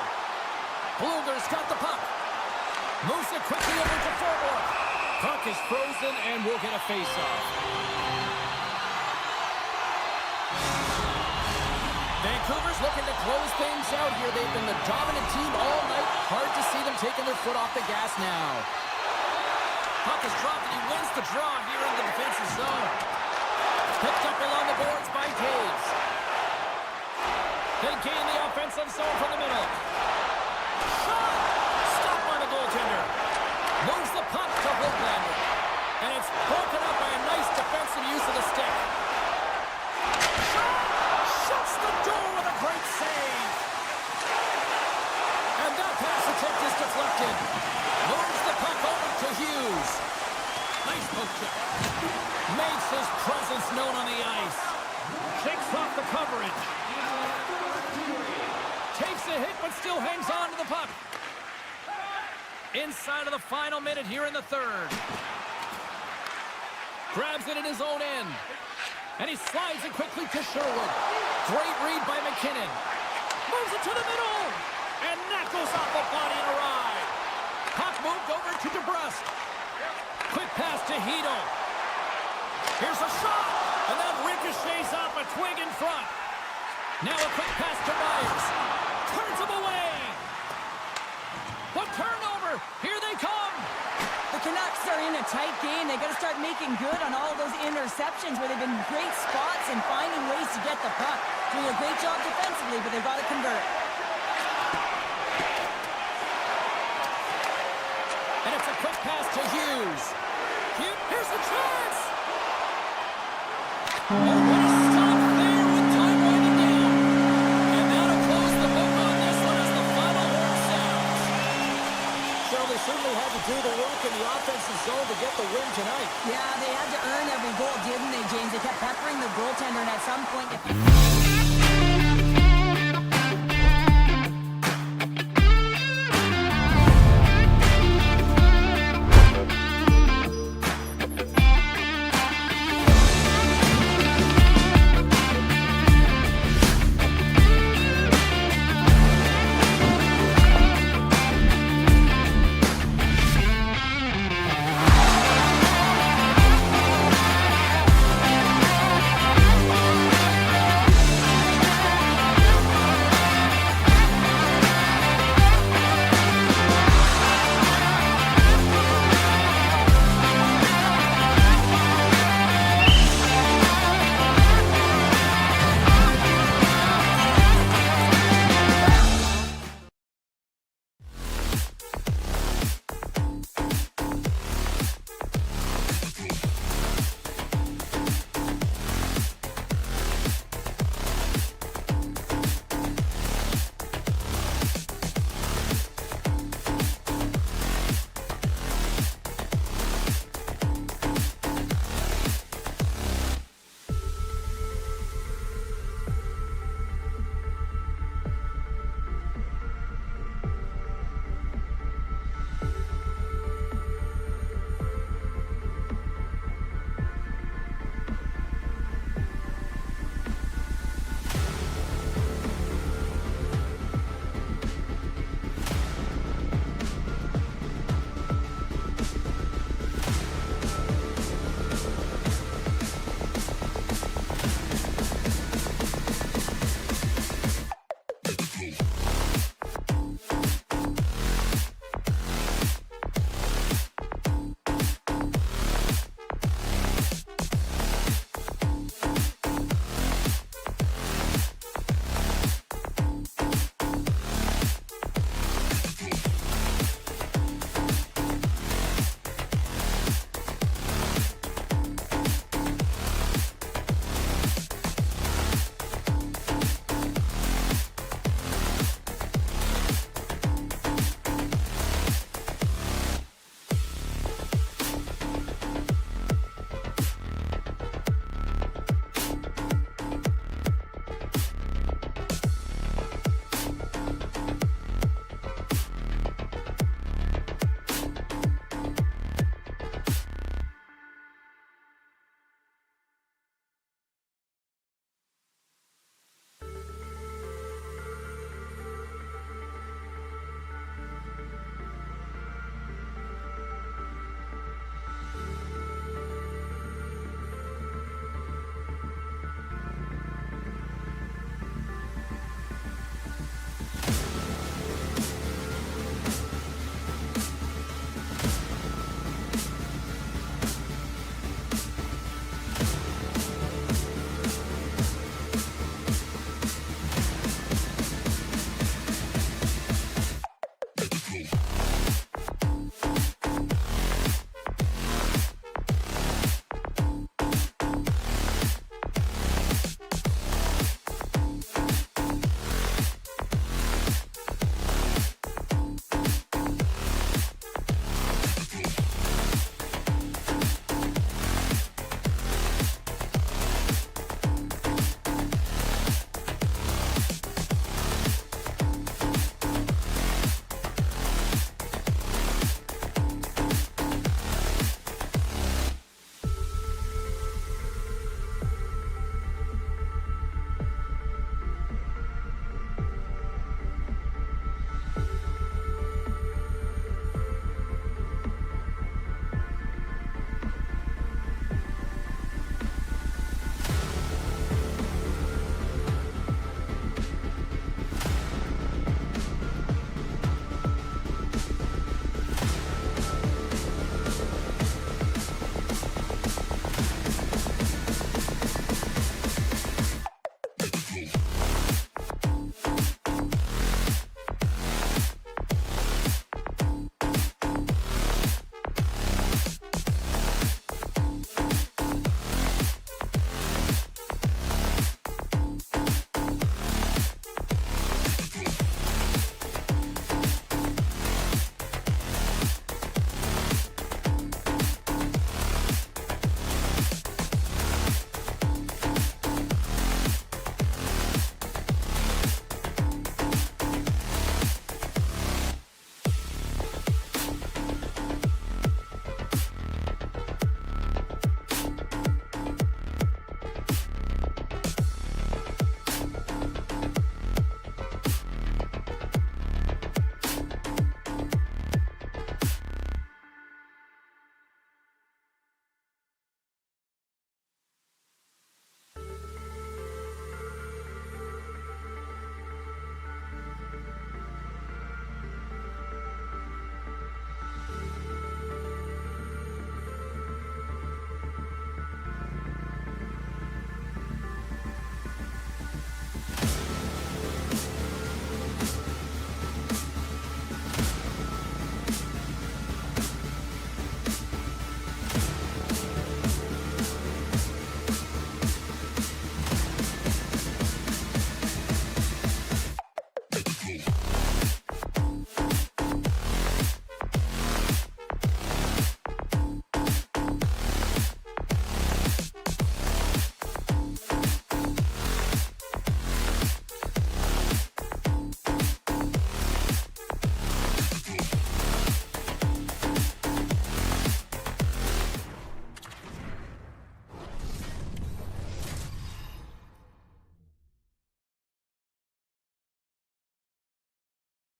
A: Bluger's got the puck. Moves it quickly over to forward. Puck is frozen and we'll get a face-off. Vancouver's looking to close things out here. They've been the dominant team all night. Hard to see them taking their foot off the gas now. Puck is dropped and he wins the draw here in the defensive zone. Picked up along the boards by Taves. They gain the offensive zone from the middle. Shot! Stopped by the goaltender. Moves the puck to Hoaglander. And it's broken up by a nice defensive use of the stick. Shot! Shuts the door with a great save. And that pass attempt is deflected. Moves the puck over to Hughes. Nice poke check. Makes his presence known on the ice. Shakes off the coverage. Takes a hit but still hangs on to the puck. Inside of the final minute here in the third. Grabs it in his own end. And he slides it quickly to Sherwood. Great read by McKinnon. Moves it to the middle. And that goes off the body and a ride. Puck moved over to DeBrusque. Quick pass to Hedel. Here's a shot. And that ricochets off a twig in front. Now a quick pass to Myers. Turns him away. The turnover. Here they come.
B: The Canucks are in a tight game. They got to start making good on all of those interceptions where they've been great spots and finding ways to get the puck. Doing a great job defensively, but they've got to convert.
A: And it's a quick pass to Hughes. Here's a chance. Oh, what a stop there with time winding down. And that'll close the book on this one as the final horn sounds.
C: Cheryl, they certainly had to do the work in the offensive zone to get the win tonight.
B: Yeah, they had to earn every goal, didn't they, James? They kept peppering the goaltender, and at some point...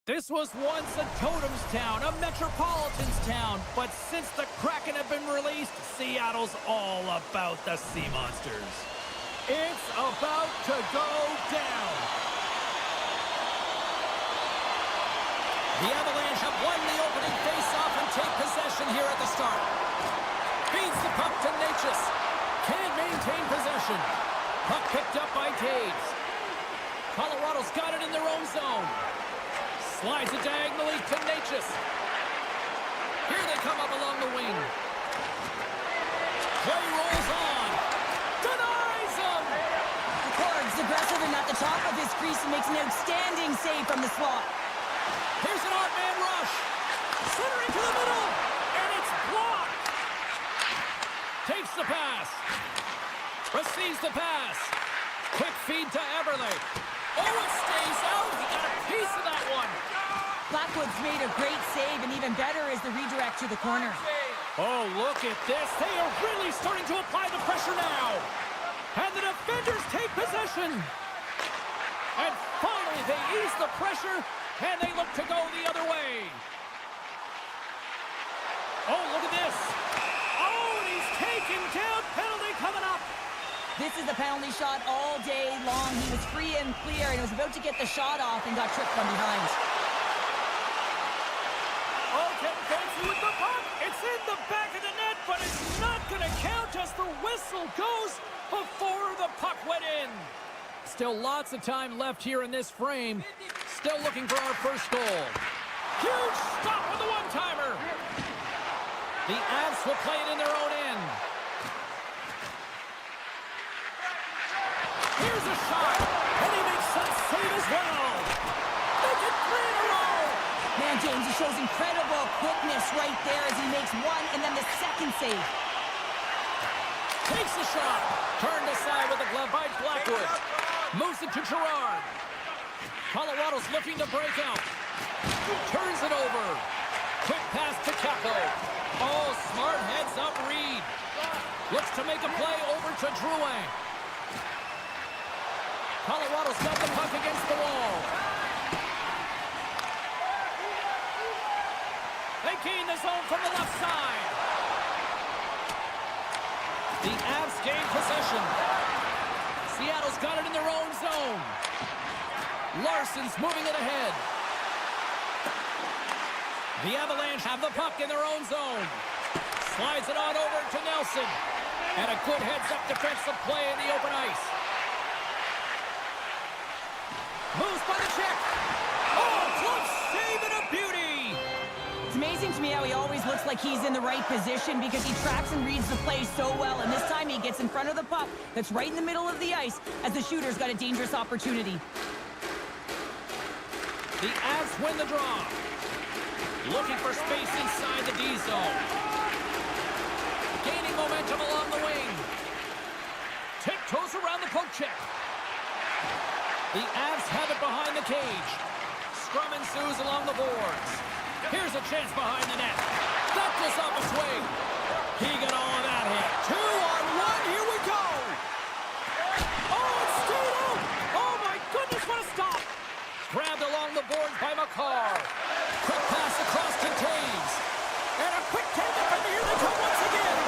A: This was once a Totems town, a Metropolitan's town, but since the Kraken have been released, Seattle's all about the Sea Monsters. It's about to go down. The Avalanche have won the opening face-off and take possession here at the start. Feeds the puck to Natchez. Can't maintain possession. Puck picked up by Taves. Colorado's got it in their own zone. Slides it diagonally to Natchez. Here they come up along the wing. Play rolls on. Denies him!
B: Cords aggressive and at the top of his crease and makes an outstanding save from the slot.
A: Here's an odd man rush. Centering to the middle. And it's blocked. Takes the pass. Receives the pass. Quick feed to Eberle. Oh, it stays out. He got a piece of that one.
B: Blackwood's made a great save, and even better is the redirect to the corner.
A: Oh, look at this. They are really starting to apply the pressure now. And the defenders take possession. And finally, they ease the pressure, and they look to go the other way. Oh, look at this. Oh, and he's taken down. Penalty coming up.
B: This is the penalty shot all day long. He was free and clear, and was about to get the shot off and got tripped from behind.
A: Oh, Ken Benson with the puck. It's in the back of the net, but it's not going to count as the whistle goes before the puck went in. Still lots of time left here in this frame. Still looking for our first goal. Huge stop with the one-timer. The Avs will play it in their own end. Here's a shot, and he makes that save as well. They get 3 in a row.
B: Man, James, he shows incredible quickness right there as he makes one and then the second save.
A: Takes the shot. Turned aside with the glove by Blackwood. Moves it to Girard. Colorado's looking to break out. Turns it over. Quick pass to Capo. Oh, smart heads up Reed. Looks to make a play over to Drouin. Colorado's got the puck against the wall. They gain the zone from the left side. The Avs gain possession. Seattle's got it in their own zone. Larson's moving it ahead. The Avalanche have the puck in their own zone. Slides it on over to Nelson. And a good heads-up defensive play in the open ice. Moves by the check. Oh, close save and a beauty.
B: It's amazing to me how he always looks like he's in the right position because he tracks and reads the play so well. And this time he gets in front of the puck that's right in the middle of the ice as the shooter's got a dangerous opportunity.
A: The Avs win the draw. Looking for space inside the D zone. Gaining momentum along the wing. Tiptoes around the poke check. The Avs have it behind the cage. Scrum ensues along the boards. Here's a chance behind the net. That goes off a swing. He got all of that hit. 2-on-1, here we go. Oh, it's stayed out. Oh, my goodness, what a stop. Grabbed along the boards by McCarr. Quick pass across to Taves. And a quick take-up, and here they come once again.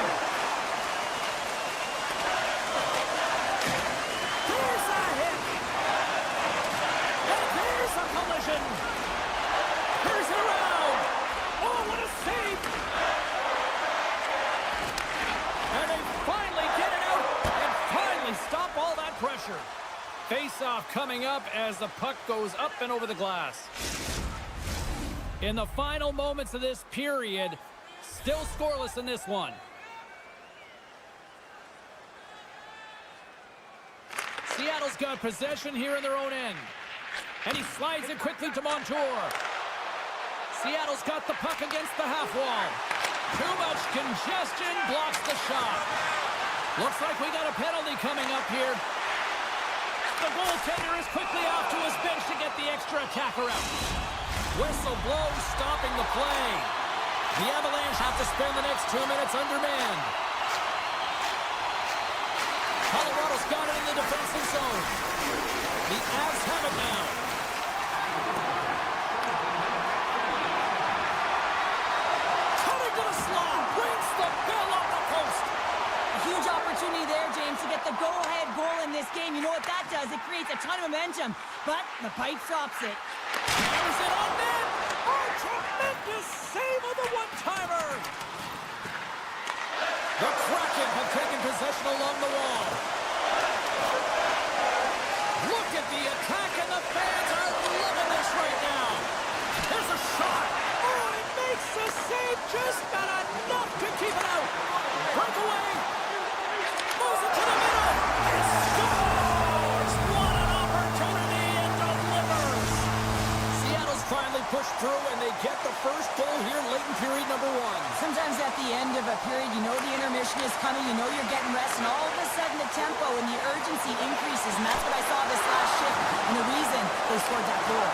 A: There's a hit. And there's a collision. Here's it around. Oh, what a save. And they finally get it out and finally stop all that pressure. Face-off coming up as the puck goes up and over the glass. In the final moments of this period, still scoreless in this one. Seattle's got possession here in their own end. And he slides it quickly to Montour. Seattle's got the puck against the half wall. Too much congestion blocks the shot. Looks like we got a penalty coming up here. The goaltender is quickly off to his bench to get the extra attacker out. Whistle blows, stopping the play. The Avalanche have to spend the next 2 minutes undermanned. Colorado's got it in the defensive zone. The Avs have it now.
B: to get the go-ahead goal in this game. You know what that does? It creates a ton of momentum, but the pipe stops it.
A: There's it on net! Oh, tremendous save of the one-timer! The Kraken have taken possession along the wall. Look at the attack, and the fans are loving this right now. There's a shot. Oh, it makes the save, just not enough to keep it out. Breakaway. Moves it to the middle. And scores! What an opportunity, and delivers. Seattle's finally pushed through, and they get the first goal here late in period number 1.
B: Sometimes at the end of a period, you know the intermission is coming, you know you're getting rest, and all of a sudden the tempo and the urgency increases, and that's what I saw this last shift, and the reason they scored that goal.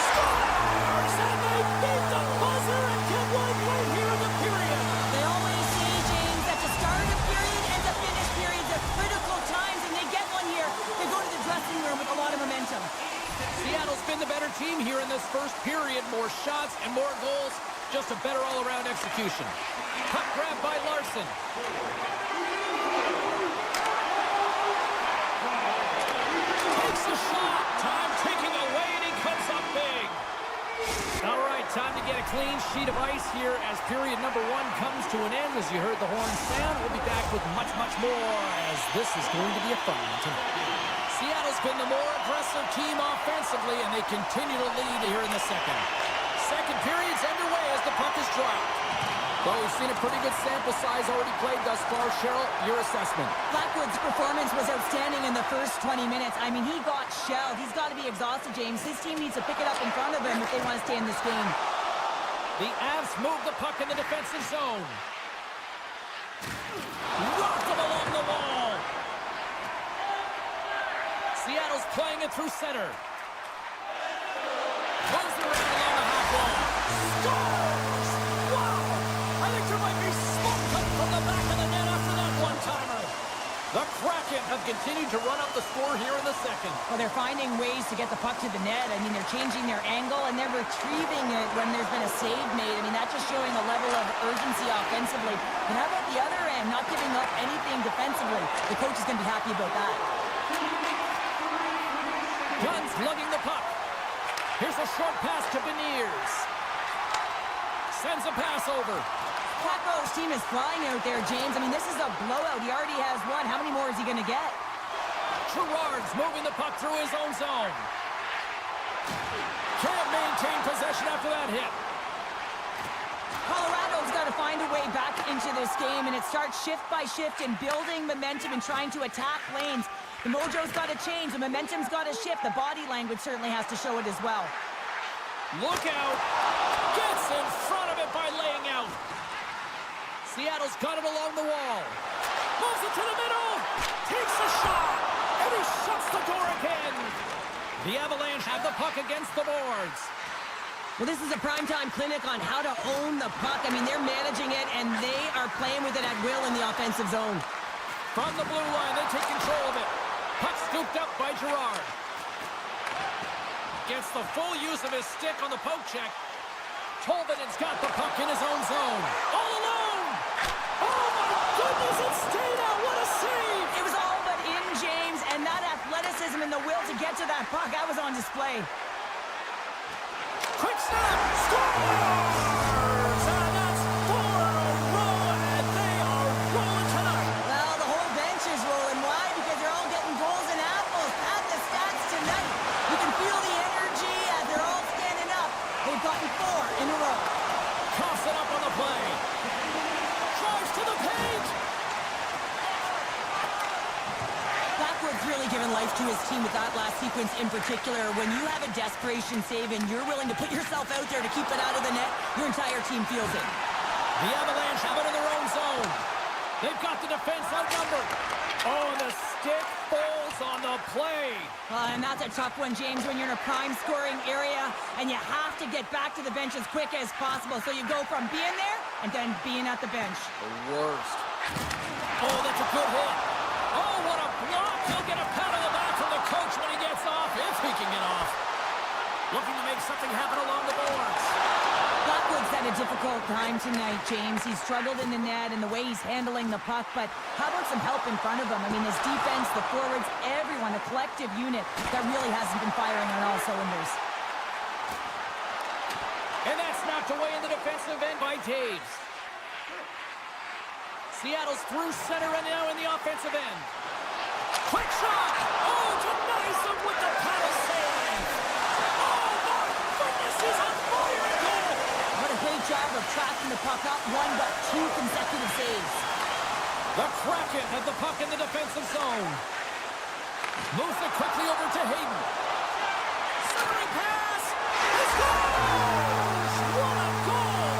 A: Scores! And they beat the buzzer and get one right here in the period.
B: They always say, James, that to start a period and to finish periods are critical times, and they get one here. They go to the dressing room with a lot of momentum.
A: Seattle's been the better team here in this first period. More shots and more goals. Just a better all-around execution. Puck grab by Larson. Takes the shot. Time ticking away, and he comes up big. All right, time to get a clean sheet of ice here as period number 1 comes to an end. As you heard the horn sound, we'll be back with much, much more, as this is going to be a fun one tonight. Seattle's been the more aggressive team offensively, and they continue to lead here in the second. Second period's underway as the puck is dropped. Well, we've seen a pretty good sample size already played thus far. Cheryl, your assessment.
B: Blackwood's performance was outstanding in the first 20 minutes. I mean, he got shelled. He's got to be exhausted, James. His team needs to pick it up in front of him if they want to stay in this game.
A: The Avs move the puck in the defensive zone. Rocked him along the wall. Seattle's playing it through center. Moves it around along the half wall. Scores! Wow! I think there might be smoke coming from the back of the net after that one-timer. The Kraken have continued to run up the score here in the second.
B: Well, they're finding ways to get the puck to the net. I mean, they're changing their angle, and they're retrieving it when there's been a save made. I mean, that's just showing a level of urgency offensively. And how about the other end, not giving up anything defensively? The coach is going to be happy about that.
A: Guns lugging the puck. Here's a short pass to Beniers. Sends a pass over.
B: Blackwell's team is flying out there, James. I mean, this is a blowout. He already has one. How many more is he going to get?
A: Gerard's moving the puck through his own zone. Can't maintain possession after that hit.
B: Colorado's got to find a way back into this game, and it starts shift by shift and building momentum and trying to attack lanes. The mojo's got to change. The momentum's got to shift. The body language certainly has to show it as well.
A: Look out. Gets in front of it by laying out. Seattle's got it along the wall. Moves it to the middle. Takes a shot. And he shuts the door again. The Avalanche have the puck against the boards.
B: Well, this is a primetime clinic on how to own the puck. I mean, they're managing it, and they are playing with it at will in the offensive zone.
A: From the blue line, they take control of it. Puck scooped up by Gerard. Gets the full use of his stick on the poke check. Tolvanen's got the puck in his own zone. All alone! Oh, my goodness, it stayed out. What a save!
B: It was all but in, James, and that athleticism and the will to get to that puck, that was on display.
A: Quick snap! Scores! And that's 4 in a row, and they are rolling tonight.
B: Well, the whole bench is rolling. Why? Because they're all getting goals and apples. Add the stats tonight. You can feel the energy as they're all standing up. They've gotten 4 in a row.
A: Coughs it up on the play. Drives to the paint.
B: Blackwood's really given life to his team with that last sequence in particular. When you have a desperation save and you're willing to put yourself out there to keep it out of the net, your entire team feels it.
A: The Avalanche have it in their own zone. They've got the defense outnumbered. Oh, the stick falls on the play.
B: And that's a tough one, James, when you're in a prime scoring area and you have to get back to the bench as quick as possible. So you go from being there and then being at the bench.
A: The worst. Oh, that's a good hit. Oh, what a block. He'll get a pat on the back from the coach when he gets off, if he can get off. Looking to make something happen along the boards.
B: Blackwood's had a difficult time tonight, James. He's struggled in the net and the way he's handling the puck, but how about some help in front of him? I mean, his defense, the forwards, everyone, a collective unit that really hasn't been firing on all cylinders.
A: And that's knocked away in the defensive end by Taves. Seattle's through center and now in the offensive end. Quick shot! Oh, denies him with the paddle save! Oh, my goodness, he's on fire again!
B: What a great job of tracking the puck up, one but two consecutive saves.
A: The Kraken have the puck in the defensive zone. Moves it quickly over to Hayden. Centering pass! He scores! What a goal!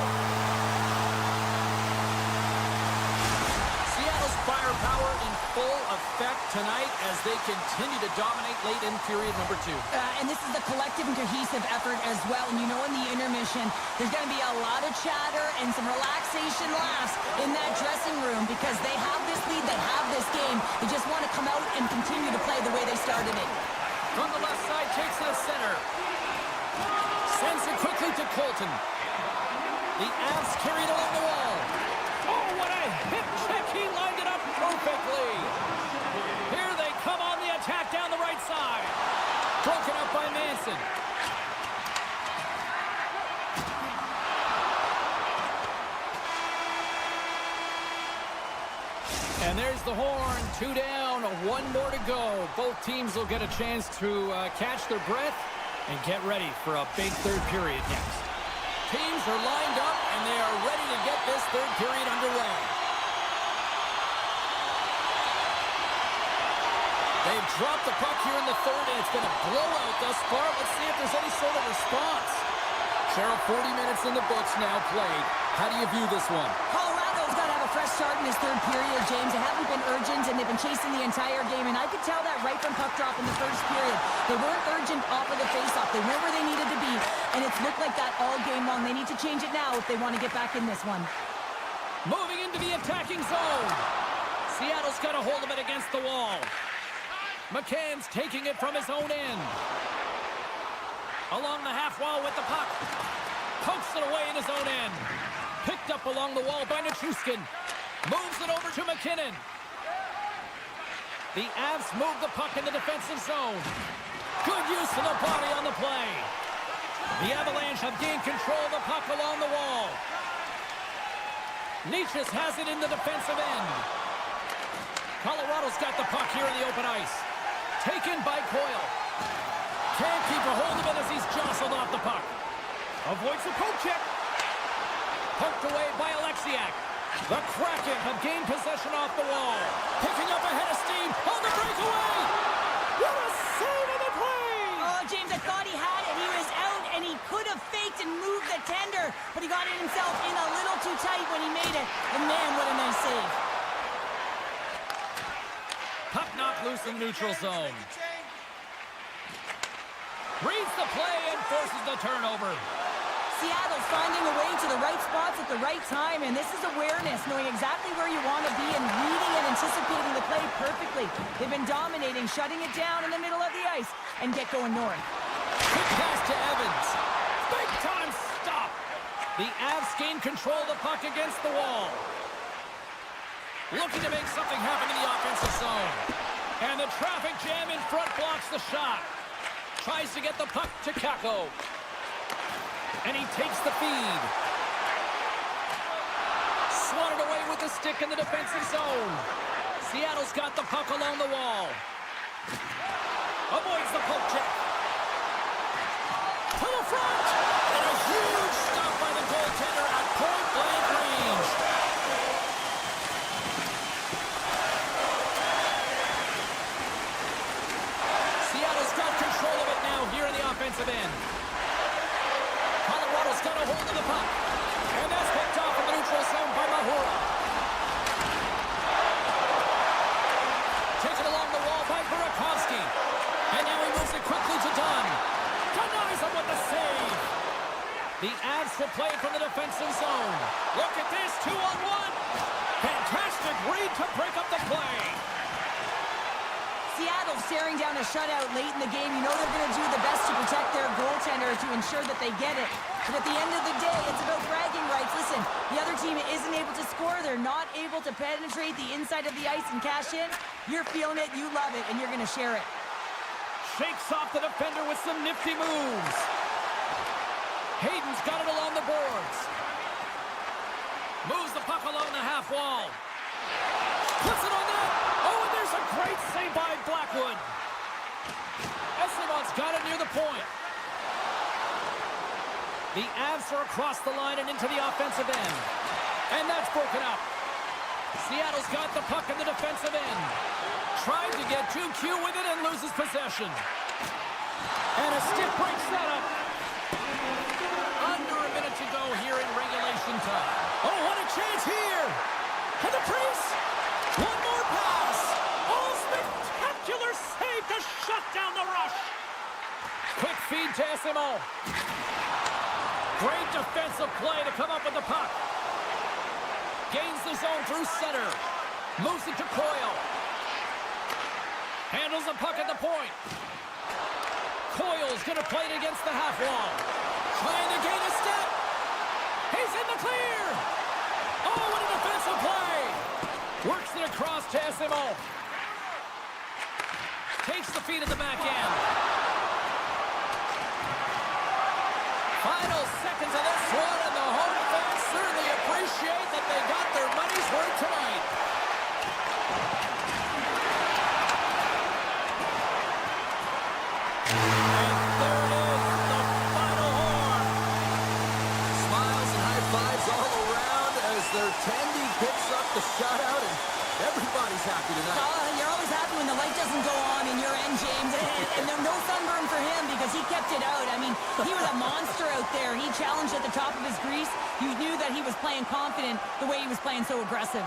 A: Seattle's firepower in full effect tonight as they continue to dominate late in period number 2.
B: And this is a collective and cohesive effort as well. And you know, in the intermission, there's going to be a lot of chatter and some relaxation laughs in that dressing room because they have this lead, they have this game. They just want to come out and continue to play the way they started it.
A: From the left side, takes it to center. Sends it quickly to Colton. The Avs carried along the wall. Oh, what a hip check. He lined it up perfectly. Here they come on the attack down the right side. Broken up by Manson. And there's the horn. 2 down, 1 more to go. Both teams will get a chance to catch their breath and get ready for a big third period next. Teams are lined up, and they are ready to get this third period underway. They've dropped the puck here in the third, and it's been a blowout thus far. Let's see if there's any sort of response. Cheryl, 40 minutes in the books now played. How do you view this one?
B: Colorado's got to have a fresh start in this third period, James. They haven't been urgent, and they've been chasing the entire game, and I could tell that right from puck drop in the first period. They weren't urgent off of the faceoff. They weren't where they needed to be, and it's looked like that all game long. They need to change it now if they want to get back in this one.
A: Moving into the attacking zone. Seattle's got a hold of it against the wall. McCann's taking it from his own end. Along the half wall with the puck. Pokes it away in his own end. Picked up along the wall by Nichushkin. Moves it over to McKinnon. The Avs move the puck in the defensive zone. Good use of the body on the play. The Avalanche have gained control of the puck along the wall. Nichus has it in the defensive end. Colorado's got the puck here in the open ice. Taken by Coyle. Can't keep a hold of it as he's jostled off the puck. Avoids the poke check. Poked away by Alexiak. The Kraken have gained possession off the wall. Picking up ahead of steam on the breakaway. What a save of the play!
B: Oh, James, I thought he had it. He was out, and he could have faked and moved the tender, but he got it himself in a little too tight when he made it. And man, what a nice save.
A: Puck knocked loose in the neutral zone. Reads the play and forces the turnover.
B: Seattle's finding a way to the right spots at the right time, and this is awareness, knowing exactly where you want to be and reading and anticipating the play perfectly. They've been dominating, shutting it down in the middle of the ice, and get going north.
A: Quick pass to Evans. Big time stop. The Avs gain control of the puck against the wall. Looking to make something happen in the offensive zone. And the traffic jam in front blocks the shot. Tries to get the puck to Kakko. And he takes the feed. Swatted away with the stick in the defensive zone. Seattle's got the puck along the wall. Avoids the poke check. To the front. And a huge stop by the goaltender at point-blank range. Seattle's got control of it now here in the offensive end. Colorado's got a hold of the puck. And that's picked off in the neutral zone by Mahura. Taken along the wall by Burakovsky. And now he moves it quickly to Dunn. Denies him with the save. The Avs will play from the defensive zone. Look at this, 2-on-1. Fantastic read to break up the play.
B: Seattle staring down a shutout late in the game. You know they're going to do the best to protect their goaltender to ensure that they get it. But at the end of the day, it's about bragging rights. Listen, the other team isn't able to score. They're not able to penetrate the inside of the ice and cash in. You're feeling it, you love it, and you're going to share it.
A: Shakes off the defender with some nifty moves. Hayden's got it along the boards. Moves the puck along the half wall. Puts it on net. Oh, and there's a great save by Blackwood. Esteban's got it near the point. The Avs are across the line and into the offensive end. And that's broken up. Seattle's got the puck in the defensive end. Tried to get 2Q with it and loses possession. And a stiff break setup. Under a minute to go here in regulation time. Oh, what a chance here. To the crease. One more pass. Oh, spectacular save to shut down the rush. Quick feed to SMO. Great defensive play to come up with the puck. Gains the zone through center. Moves it to Coyle. Handles the puck at the point. Coyle's going to play it against the half wall. Trying to gain a step. He's in the clear. Oh, what a defensive play. Works it across to SMO. Takes the feed at the back end. Final seconds of this one, and the home fans certainly appreciate that they got their money's worth tonight. And there it is, the final horn.
C: Smiles and high fives all around as their Tandy picks up the shutout, and everybody's happy tonight.
B: You're always happy when the light doesn't go on in your end, James. And there's no sunburn for him because he kept it out. I mean, he was a monster out there. He challenged at the top of his crease. You knew that he was playing confident the way he was playing so aggressive.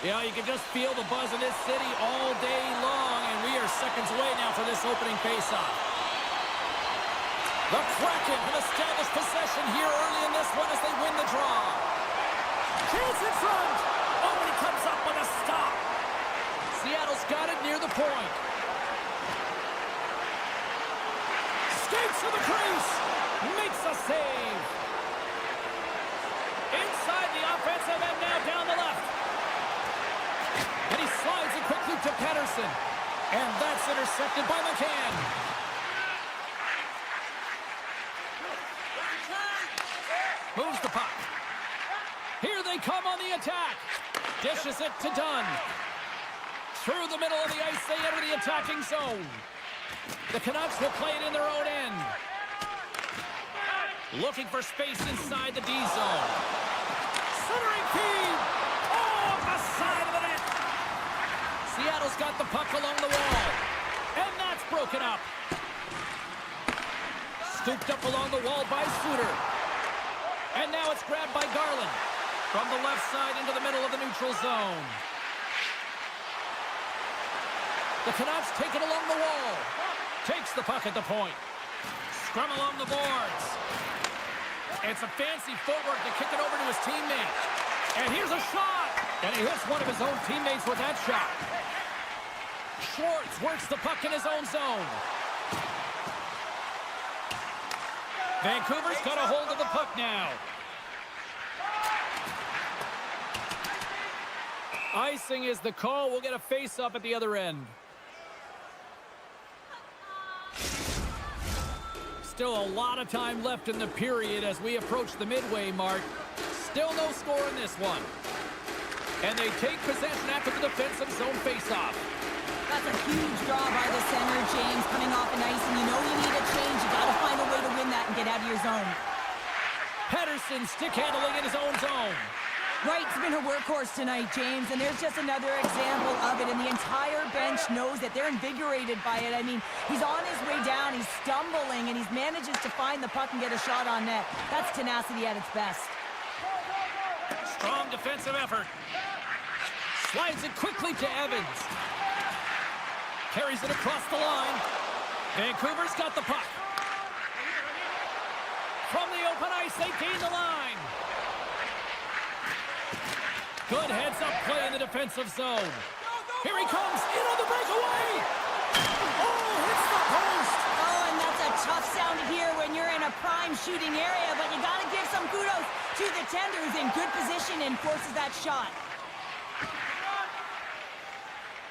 A: Yeah, you can just feel the buzz in this city all day long, and we are seconds away now for this opening faceoff. The Kraken have established possession here early in this one as they win the draw. Chance in front. Oh, and he comes up with a stop. Seattle's got it near the point. Skates to the crease. Makes a save. Inside the offensive end now down the left. And he slides it quickly to Pettersson. And that's intercepted by McCann. Moves the puck. Here they come on the attack. Dishes it to Dunn. Through the middle of the ice, they enter the attacking zone. The Canucks will play it in their own end. Looking for space inside the D zone. Centering feed. Oh, off the side of the net. Seattle's got the puck along the wall. And that's broken up. Scooped up along the wall by Suter. And now it's grabbed by Garland. From the left side into the middle of the neutral zone. The Canucks take it along the wall. Takes the puck at the point. Scrum along the boards. It's a fancy footwork to kick it over to his teammate. And here's a shot. And he hits one of his own teammates with that shot. Schwartz works the puck in his own zone. Vancouver's got a hold of the puck now. Icing is the call. We'll get a face-up at the other end. Still a lot of time left in the period as we approach the midway mark. Still no score in this one. And they take possession after the defensive zone face-off.
B: That's a huge draw by the center, James, coming off an ice, and you know you need a change. You got to find a way to win that and get out of your zone.
A: Pettersson stick handling in his own zone.
B: Wright's been a workhorse tonight, James, and there's just another example of it, and the entire bench knows that they're invigorated by it. I mean, he's on his way down, he's stumbling, and he manages to find the puck and get a shot on net. That's tenacity at its best.
A: Strong defensive effort. Slides it quickly to Evans. Carries it across the line. Vancouver's got the puck. From the open ice, they gain the line. Good heads-up play in the defensive zone. Here he comes, in on the breakaway! Oh, hits the post!
B: Oh, and that's a tough sound to hear when you're in a prime shooting area, but you gotta give some kudos to the tender who's in good position and forces that shot.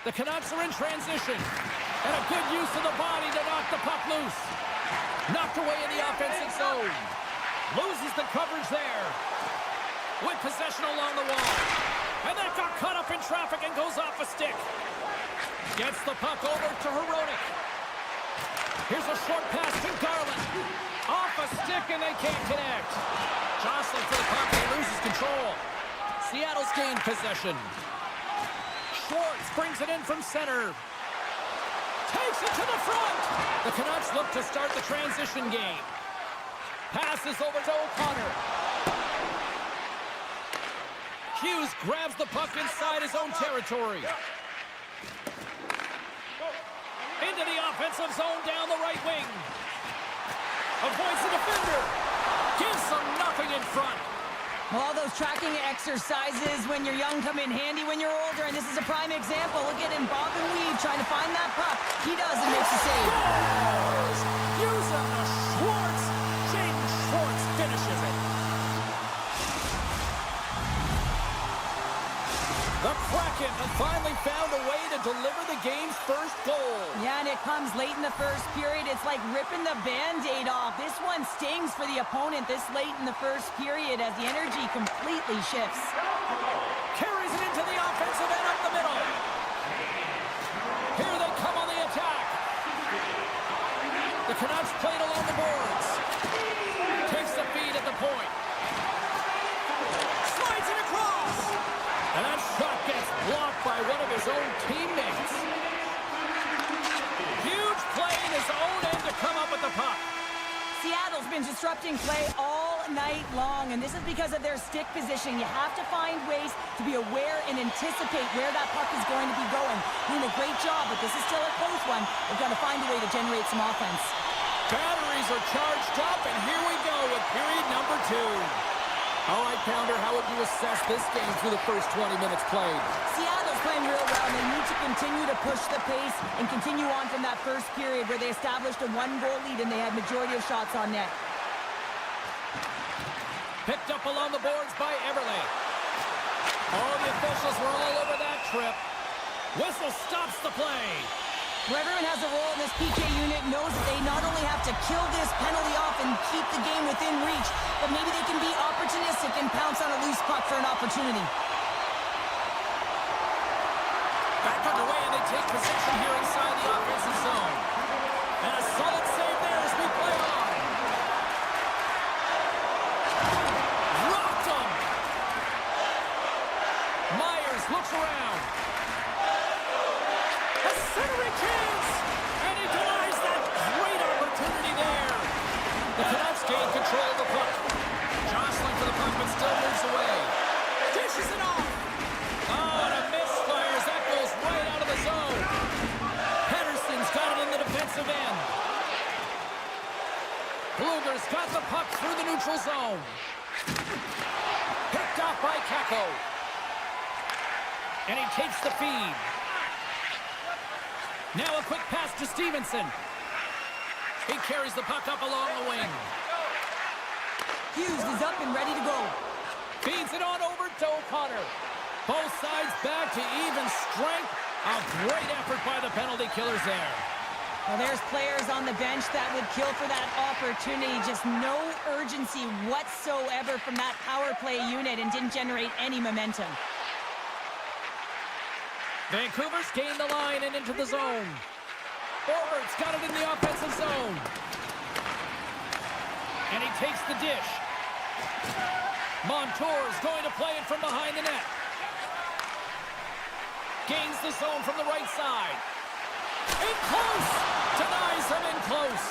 A: The Canucks are in transition, and a good use of the body to knock the puck loose. Knocked away in the offensive zone. Loses the coverage there. With possession along the wall. And that got caught up in traffic and goes off a stick. Gets the puck over to Hronek. Here's a short pass to Garland. Off a stick and they can't connect. Jostling for the puck and he loses control. Seattle's gained possession. Schwartz brings it in from center. Takes it to the front. The Canucks look to start the transition game. Passes over to O'Connor. Hughes grabs the puck inside his own territory. Into the offensive zone down the right wing. Avoids the defender. Gives them nothing in front.
B: Well, all those tracking exercises when you're young come in handy when you're older, and this is a prime example. Look at him bob and weave trying to find that puck. He does and makes a save.
A: Scores! Using the Schwartz. Jaden Schwartz finishes it. The Kraken have finally found a way to deliver the game's first goal.
B: Yeah, and it comes late in the first period. It's like ripping the Band-Aid off. This one stings for the opponent this late in the first period as the energy completely shifts.
A: Carries it into the offensive end up the middle. Here they come on the attack. The Canucks played along the boards. Takes the feed at the point. Slides it across. And that shot gets blocked by one of his own teammates. Huge play in his own end to come up with the puck.
B: Seattle's been disrupting play all night long, and this is because of their stick position. You have to find ways to be aware and anticipate where that puck is going to be going. Doing a great job, but this is still a close one. They've got to find a way to generate some offense.
A: Batteries are charged up, and here we go with period number 2. All right, Pounder, how would you assess this game through the first 20 minutes played?
B: Seattle's playing real well. They need to continue to push the pace and continue on from that first period where they established a 1-goal lead and they had majority of shots on net.
A: Picked up along the boards by Everly. All the officials were all over that trip. Whistle stops the play.
B: Well, everyone has a role in this PK unit, knows that they not only have to kill this penalty off and keep the game within reach, but maybe they can be opportunistic and pounce on a loose puck for an opportunity.
A: Back underway, and they take position here inside the offensive zone. And a solid save there as we play on. Rocked him. Myers looks around. A centering chance. And he denies that great opportunity there. The Canucks gain control of the puck. Jostling for the puck, but still moves away. Dishes it off. Oh, and a misfires. That goes right out of the zone. Pedersen's got it in the defensive end. Bluger's got the puck through the neutral zone. Picked off by Kako. And he takes the feed. Now a quick pass to Stevenson. He carries the puck up along the wing.
B: Hughes is up and ready to go.
A: Feeds it on over to O'Connor. Both sides back to even strength. A great effort by the penalty killers there.
B: Well, there's players on the bench that would kill for that opportunity. Just no urgency whatsoever from that power play unit and didn't generate any momentum.
A: Vancouver's gained the line and into the zone. Forward's got it in the offensive zone. And he takes the dish. Montour's going to play it from behind the net. Gains the zone from the right side. In close! Denies him in close.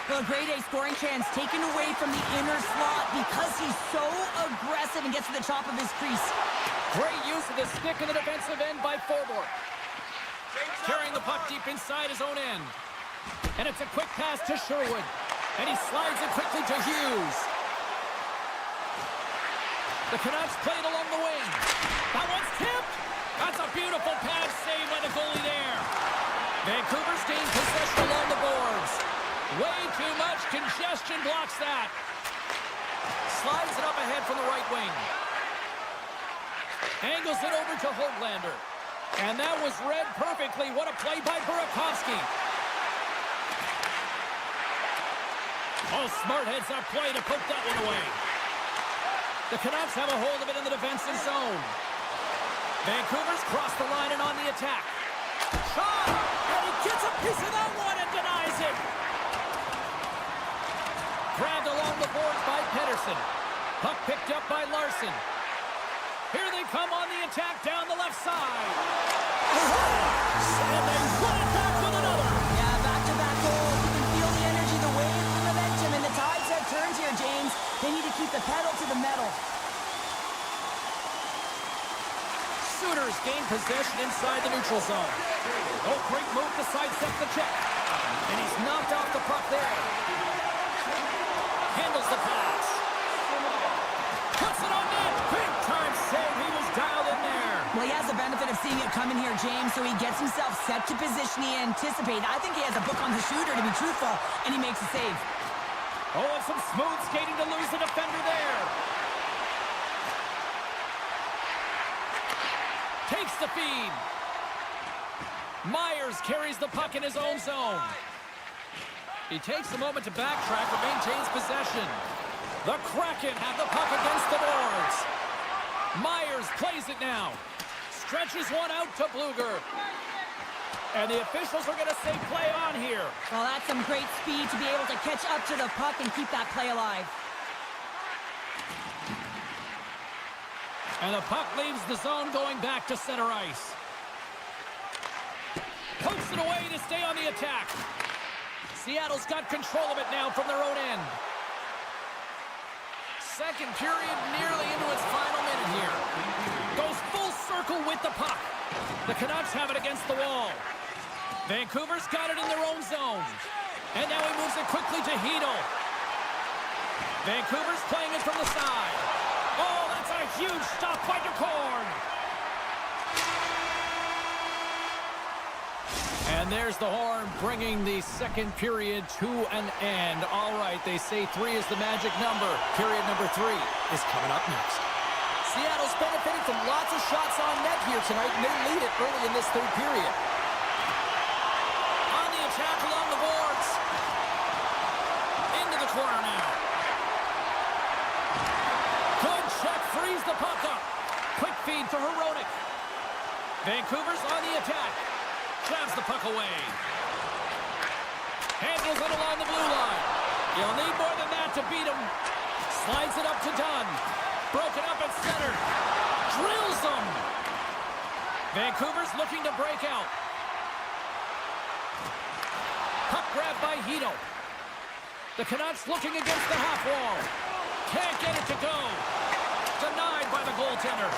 B: Well, a grade A scoring chance taken away from the inner slot because he's so aggressive and gets to the top of his crease.
A: Great use of the stick in the defensive end by Forbort. Carrying the puck deep inside his own end. And it's a quick pass to Sherwood. And he slides it quickly to Hughes. The Canucks play it along the wing. That one's tipped. That's a beautiful pad save by the goalie there. Vancouver's gained possession along the boards. Way too much congestion blocks that. Slides it up ahead from the right wing. Angles it over to Höglander. And that was read perfectly. What a play by Burakovsky. Oh, smart heads up play to poke that one away. The Canucks have a hold of it in the defensive zone. Vancouver's crossed the line and on the attack. Shot! And he gets a piece of that one and denies it. Grabbed along the boards by Pedersen. Puck picked up by Larson. Here they come on the attack down the left side. And they run it back with another.
B: Yeah, back-to-back goals. You can feel the energy, the wave, the momentum, and the tides have turned here, James. They need to keep the pedal to the metal.
A: Sooners gain possession inside the neutral zone. Oh, great move to sidestep the check. And he's knocked off the puck there. Handles the pass. Puts it on net. Big time save. He was dialed in there.
B: Well, he has the benefit of seeing it coming here, James, so he gets himself set to position he anticipated. I think he has a book on the shooter, to be truthful, and he makes a save.
A: Oh, and some smooth skating to lose the defender there. Takes the feed. Myers carries the puck in his own zone. He takes a moment to backtrack but maintains possession. The Kraken have the puck against the boards. Myers plays it now. Stretches one out to Bluger. And the officials are going to say play on here.
B: Well, that's some great speed to be able to catch up to the puck and keep that play alive.
A: And the puck leaves the zone going back to center ice. Pokes it away to stay on the attack. Seattle's got control of it now from their own end. second period nearly into its final minute here. Goes full circle with the puck. The Canucks have it against the wall. Vancouver's got it in their own zone. And now he moves it quickly to Hito. Vancouver's playing it from the side. Oh, that's a huge stop by Ducorn. And there's the horn, bringing the second period to an end. All right, they say 3 is the magic number. Period number 3 is coming up next.
C: Seattle's benefiting from lots of shots on net here tonight, and they lead it early in this third period.
A: On the attack along the boards. Into the corner now. Good check, frees the puck up. Quick feed to Heronic. Vancouver's on the attack. Grabs the puck away. Handles it along the blue line. You'll need more than that to beat him. Slides it up to Dunn. Broken up at center. Drills him. Vancouver's looking to break out. Puck grab by Hito. The Canucks looking against the half wall. Can't get it to go. Denied by the goaltender.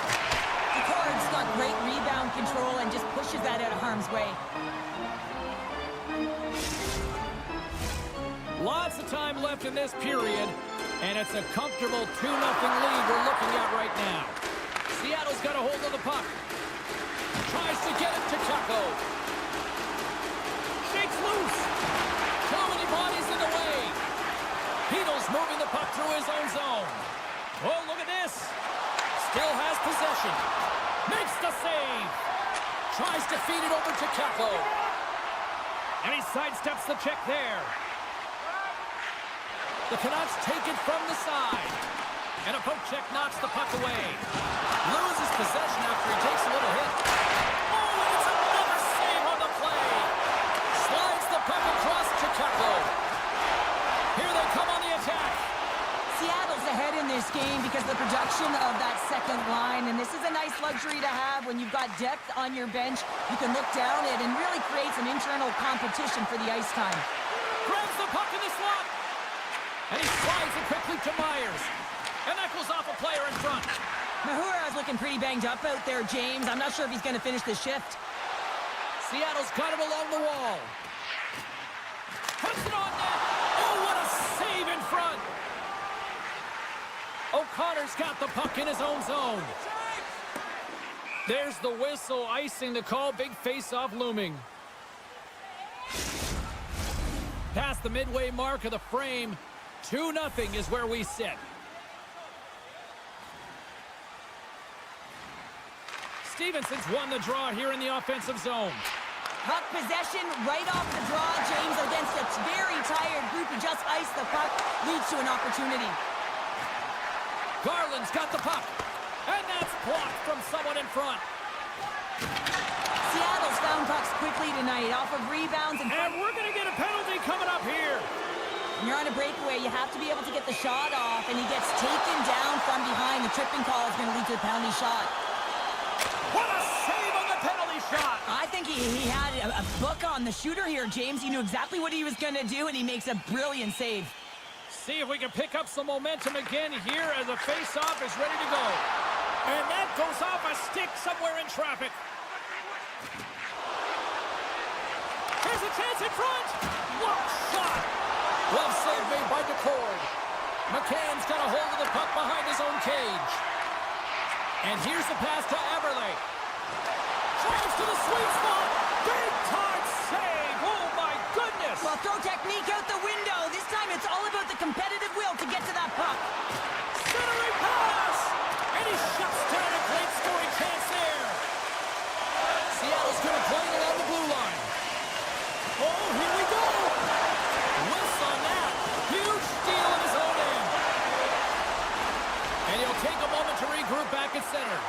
B: Ducorn's got great rebound control and just pushes that out of harm's way.
A: Lots of time left in this period, and it's a comfortable 2-0 lead we're looking at right now. Seattle's got a hold of the puck. Tries to get it to Kakko. Shakes loose. Too many bodies in the way. Hito's moving the puck through his own zone. Oh, look at this. Still has possession. Makes the save. Tries to feed it over to Kakko. And he sidesteps the check there. The Canucks take it from the side. And a poke check knocks the puck away. Loses possession after he takes a little hit. Oh, and it's another save on the play. Slides the puck across to Kakko. Here they come on the attack.
B: Seattle's ahead in this game because of the production of that second line, and this is a nice luxury to have when you've got depth on your bench. You can look down it and really create some internal competition for the ice time.
A: Grabs the puck in the slot. And he slides it quickly to Myers. And that goes off a player in front.
B: Mahura's looking pretty banged up out there, James. I'm not sure if he's going to finish the shift.
A: Seattle's got it along the wall. Puts it on net. Oh, what a save in front. O'Connor's got the puck in his own zone. There's the whistle, icing the call. Big face-off looming. Past the midway mark of the frame, 2-0 is where we sit. Stevenson's won the draw here in the offensive zone.
B: Puck possession right off the draw, James, against a very tired group who just iced the puck, leads to an opportunity.
A: Garland's got the puck, and that's blocked from someone in front.
B: Seattle's found pucks quickly tonight off of rebounds. And
A: we're going to get a penalty coming up here.
B: When you're on a breakaway, you have to be able to get the shot off, and he gets taken down from behind. The tripping call is going to lead to a penalty shot.
A: What a save on the penalty shot!
B: I think he had a book on the shooter here, James. He knew exactly what he was going to do, and he makes a brilliant save.
A: See if we can pick up some momentum again here as the face-off is ready to go. And that goes off a stick somewhere in traffic. Here's a chance in front. What shot! Glove save made by Ducorn. McCann's got a hold of the puck behind his own cage. And here's the pass to Eberle. Drives to the sweet spot. Big time save. Oh my goodness.
B: Well, throw technique out the window. This time it's all about the competitive will to get to that puck.
A: Centering pass. And he shuts down a great scoring chance there. Seattle's going to play it on the blue line. Oh, here we go. Whiffs on that. Huge steal in his own end. And he'll take a moment to regroup back at center.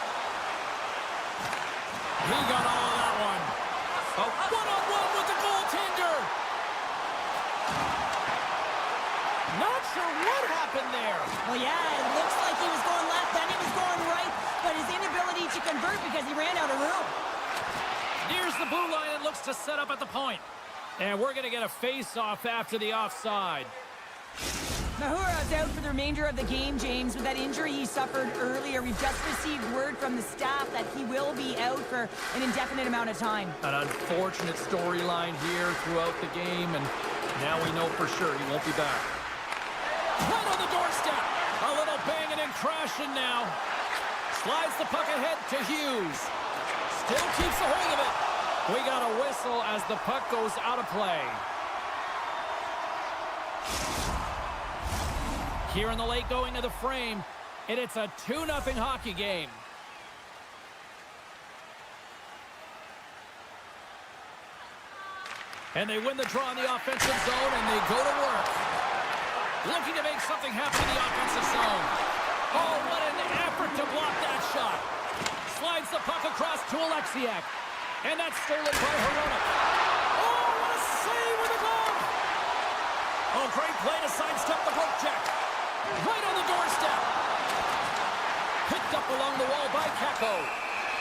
A: He got all of that one. A one-on-one with the goaltender. Not sure what happened there.
B: Well, yeah, it looks like he was going left, then he was going right, but his inability to convert because he ran out of room.
A: Here's the blue line and looks to set up at the point. And we're going to get a face-off after the offside.
B: Mahura's out for the remainder of the game, James, with that injury he suffered earlier. We've just received word from the staff that he will be out for an indefinite amount of time.
A: An unfortunate storyline here throughout the game, and now we know for sure he won't be back. Right on the doorstep. A little banging and crashing now. Slides the puck ahead to Hughes. Still keeps a hold of it. We got a whistle as the puck goes out of play. Here in the late going to the frame, and it's a 2-0 hockey game. And they win the draw in the offensive zone, and they go to work. Looking to make something happen in the offensive zone. Oh, what an effort to block that shot. Slides the puck across to Alexiak. And that's stolen by Hronek. Oh, what a save with a glove. Oh, great play to sidestep the poke check. Right on the doorstep. Picked up along the wall by Kakko.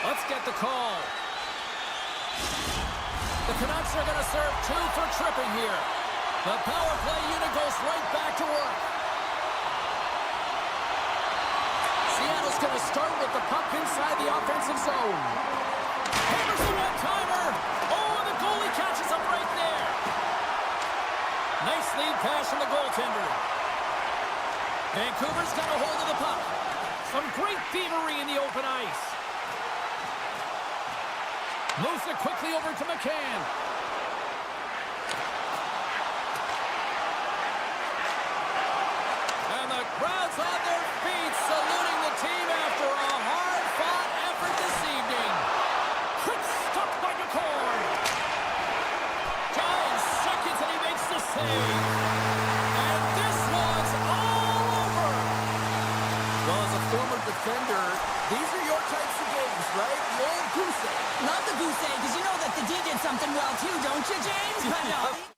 A: Let's get the call. The Canucks are going to serve 2 for tripping here. The power play unit goes right back to work. Seattle's going to start with the puck inside the offensive zone. Hammers the one-timer. Oh, and the goalie catches him right there. Nice lead pass from the goaltender. Vancouver's got a hold of the puck. Some great thievery in the open ice. Moves it quickly over to McCann. And the crowd's on their feet, saluting the team after a hard-fought effort this evening. Quick stop by McCorn. Giant seconds, and he makes the save. And this one's all over.
C: Well, as a former defender, these are your types of games, right? The old goose egg.
B: Not the goose egg, because you know that the D did something well too, don't you, James? But no.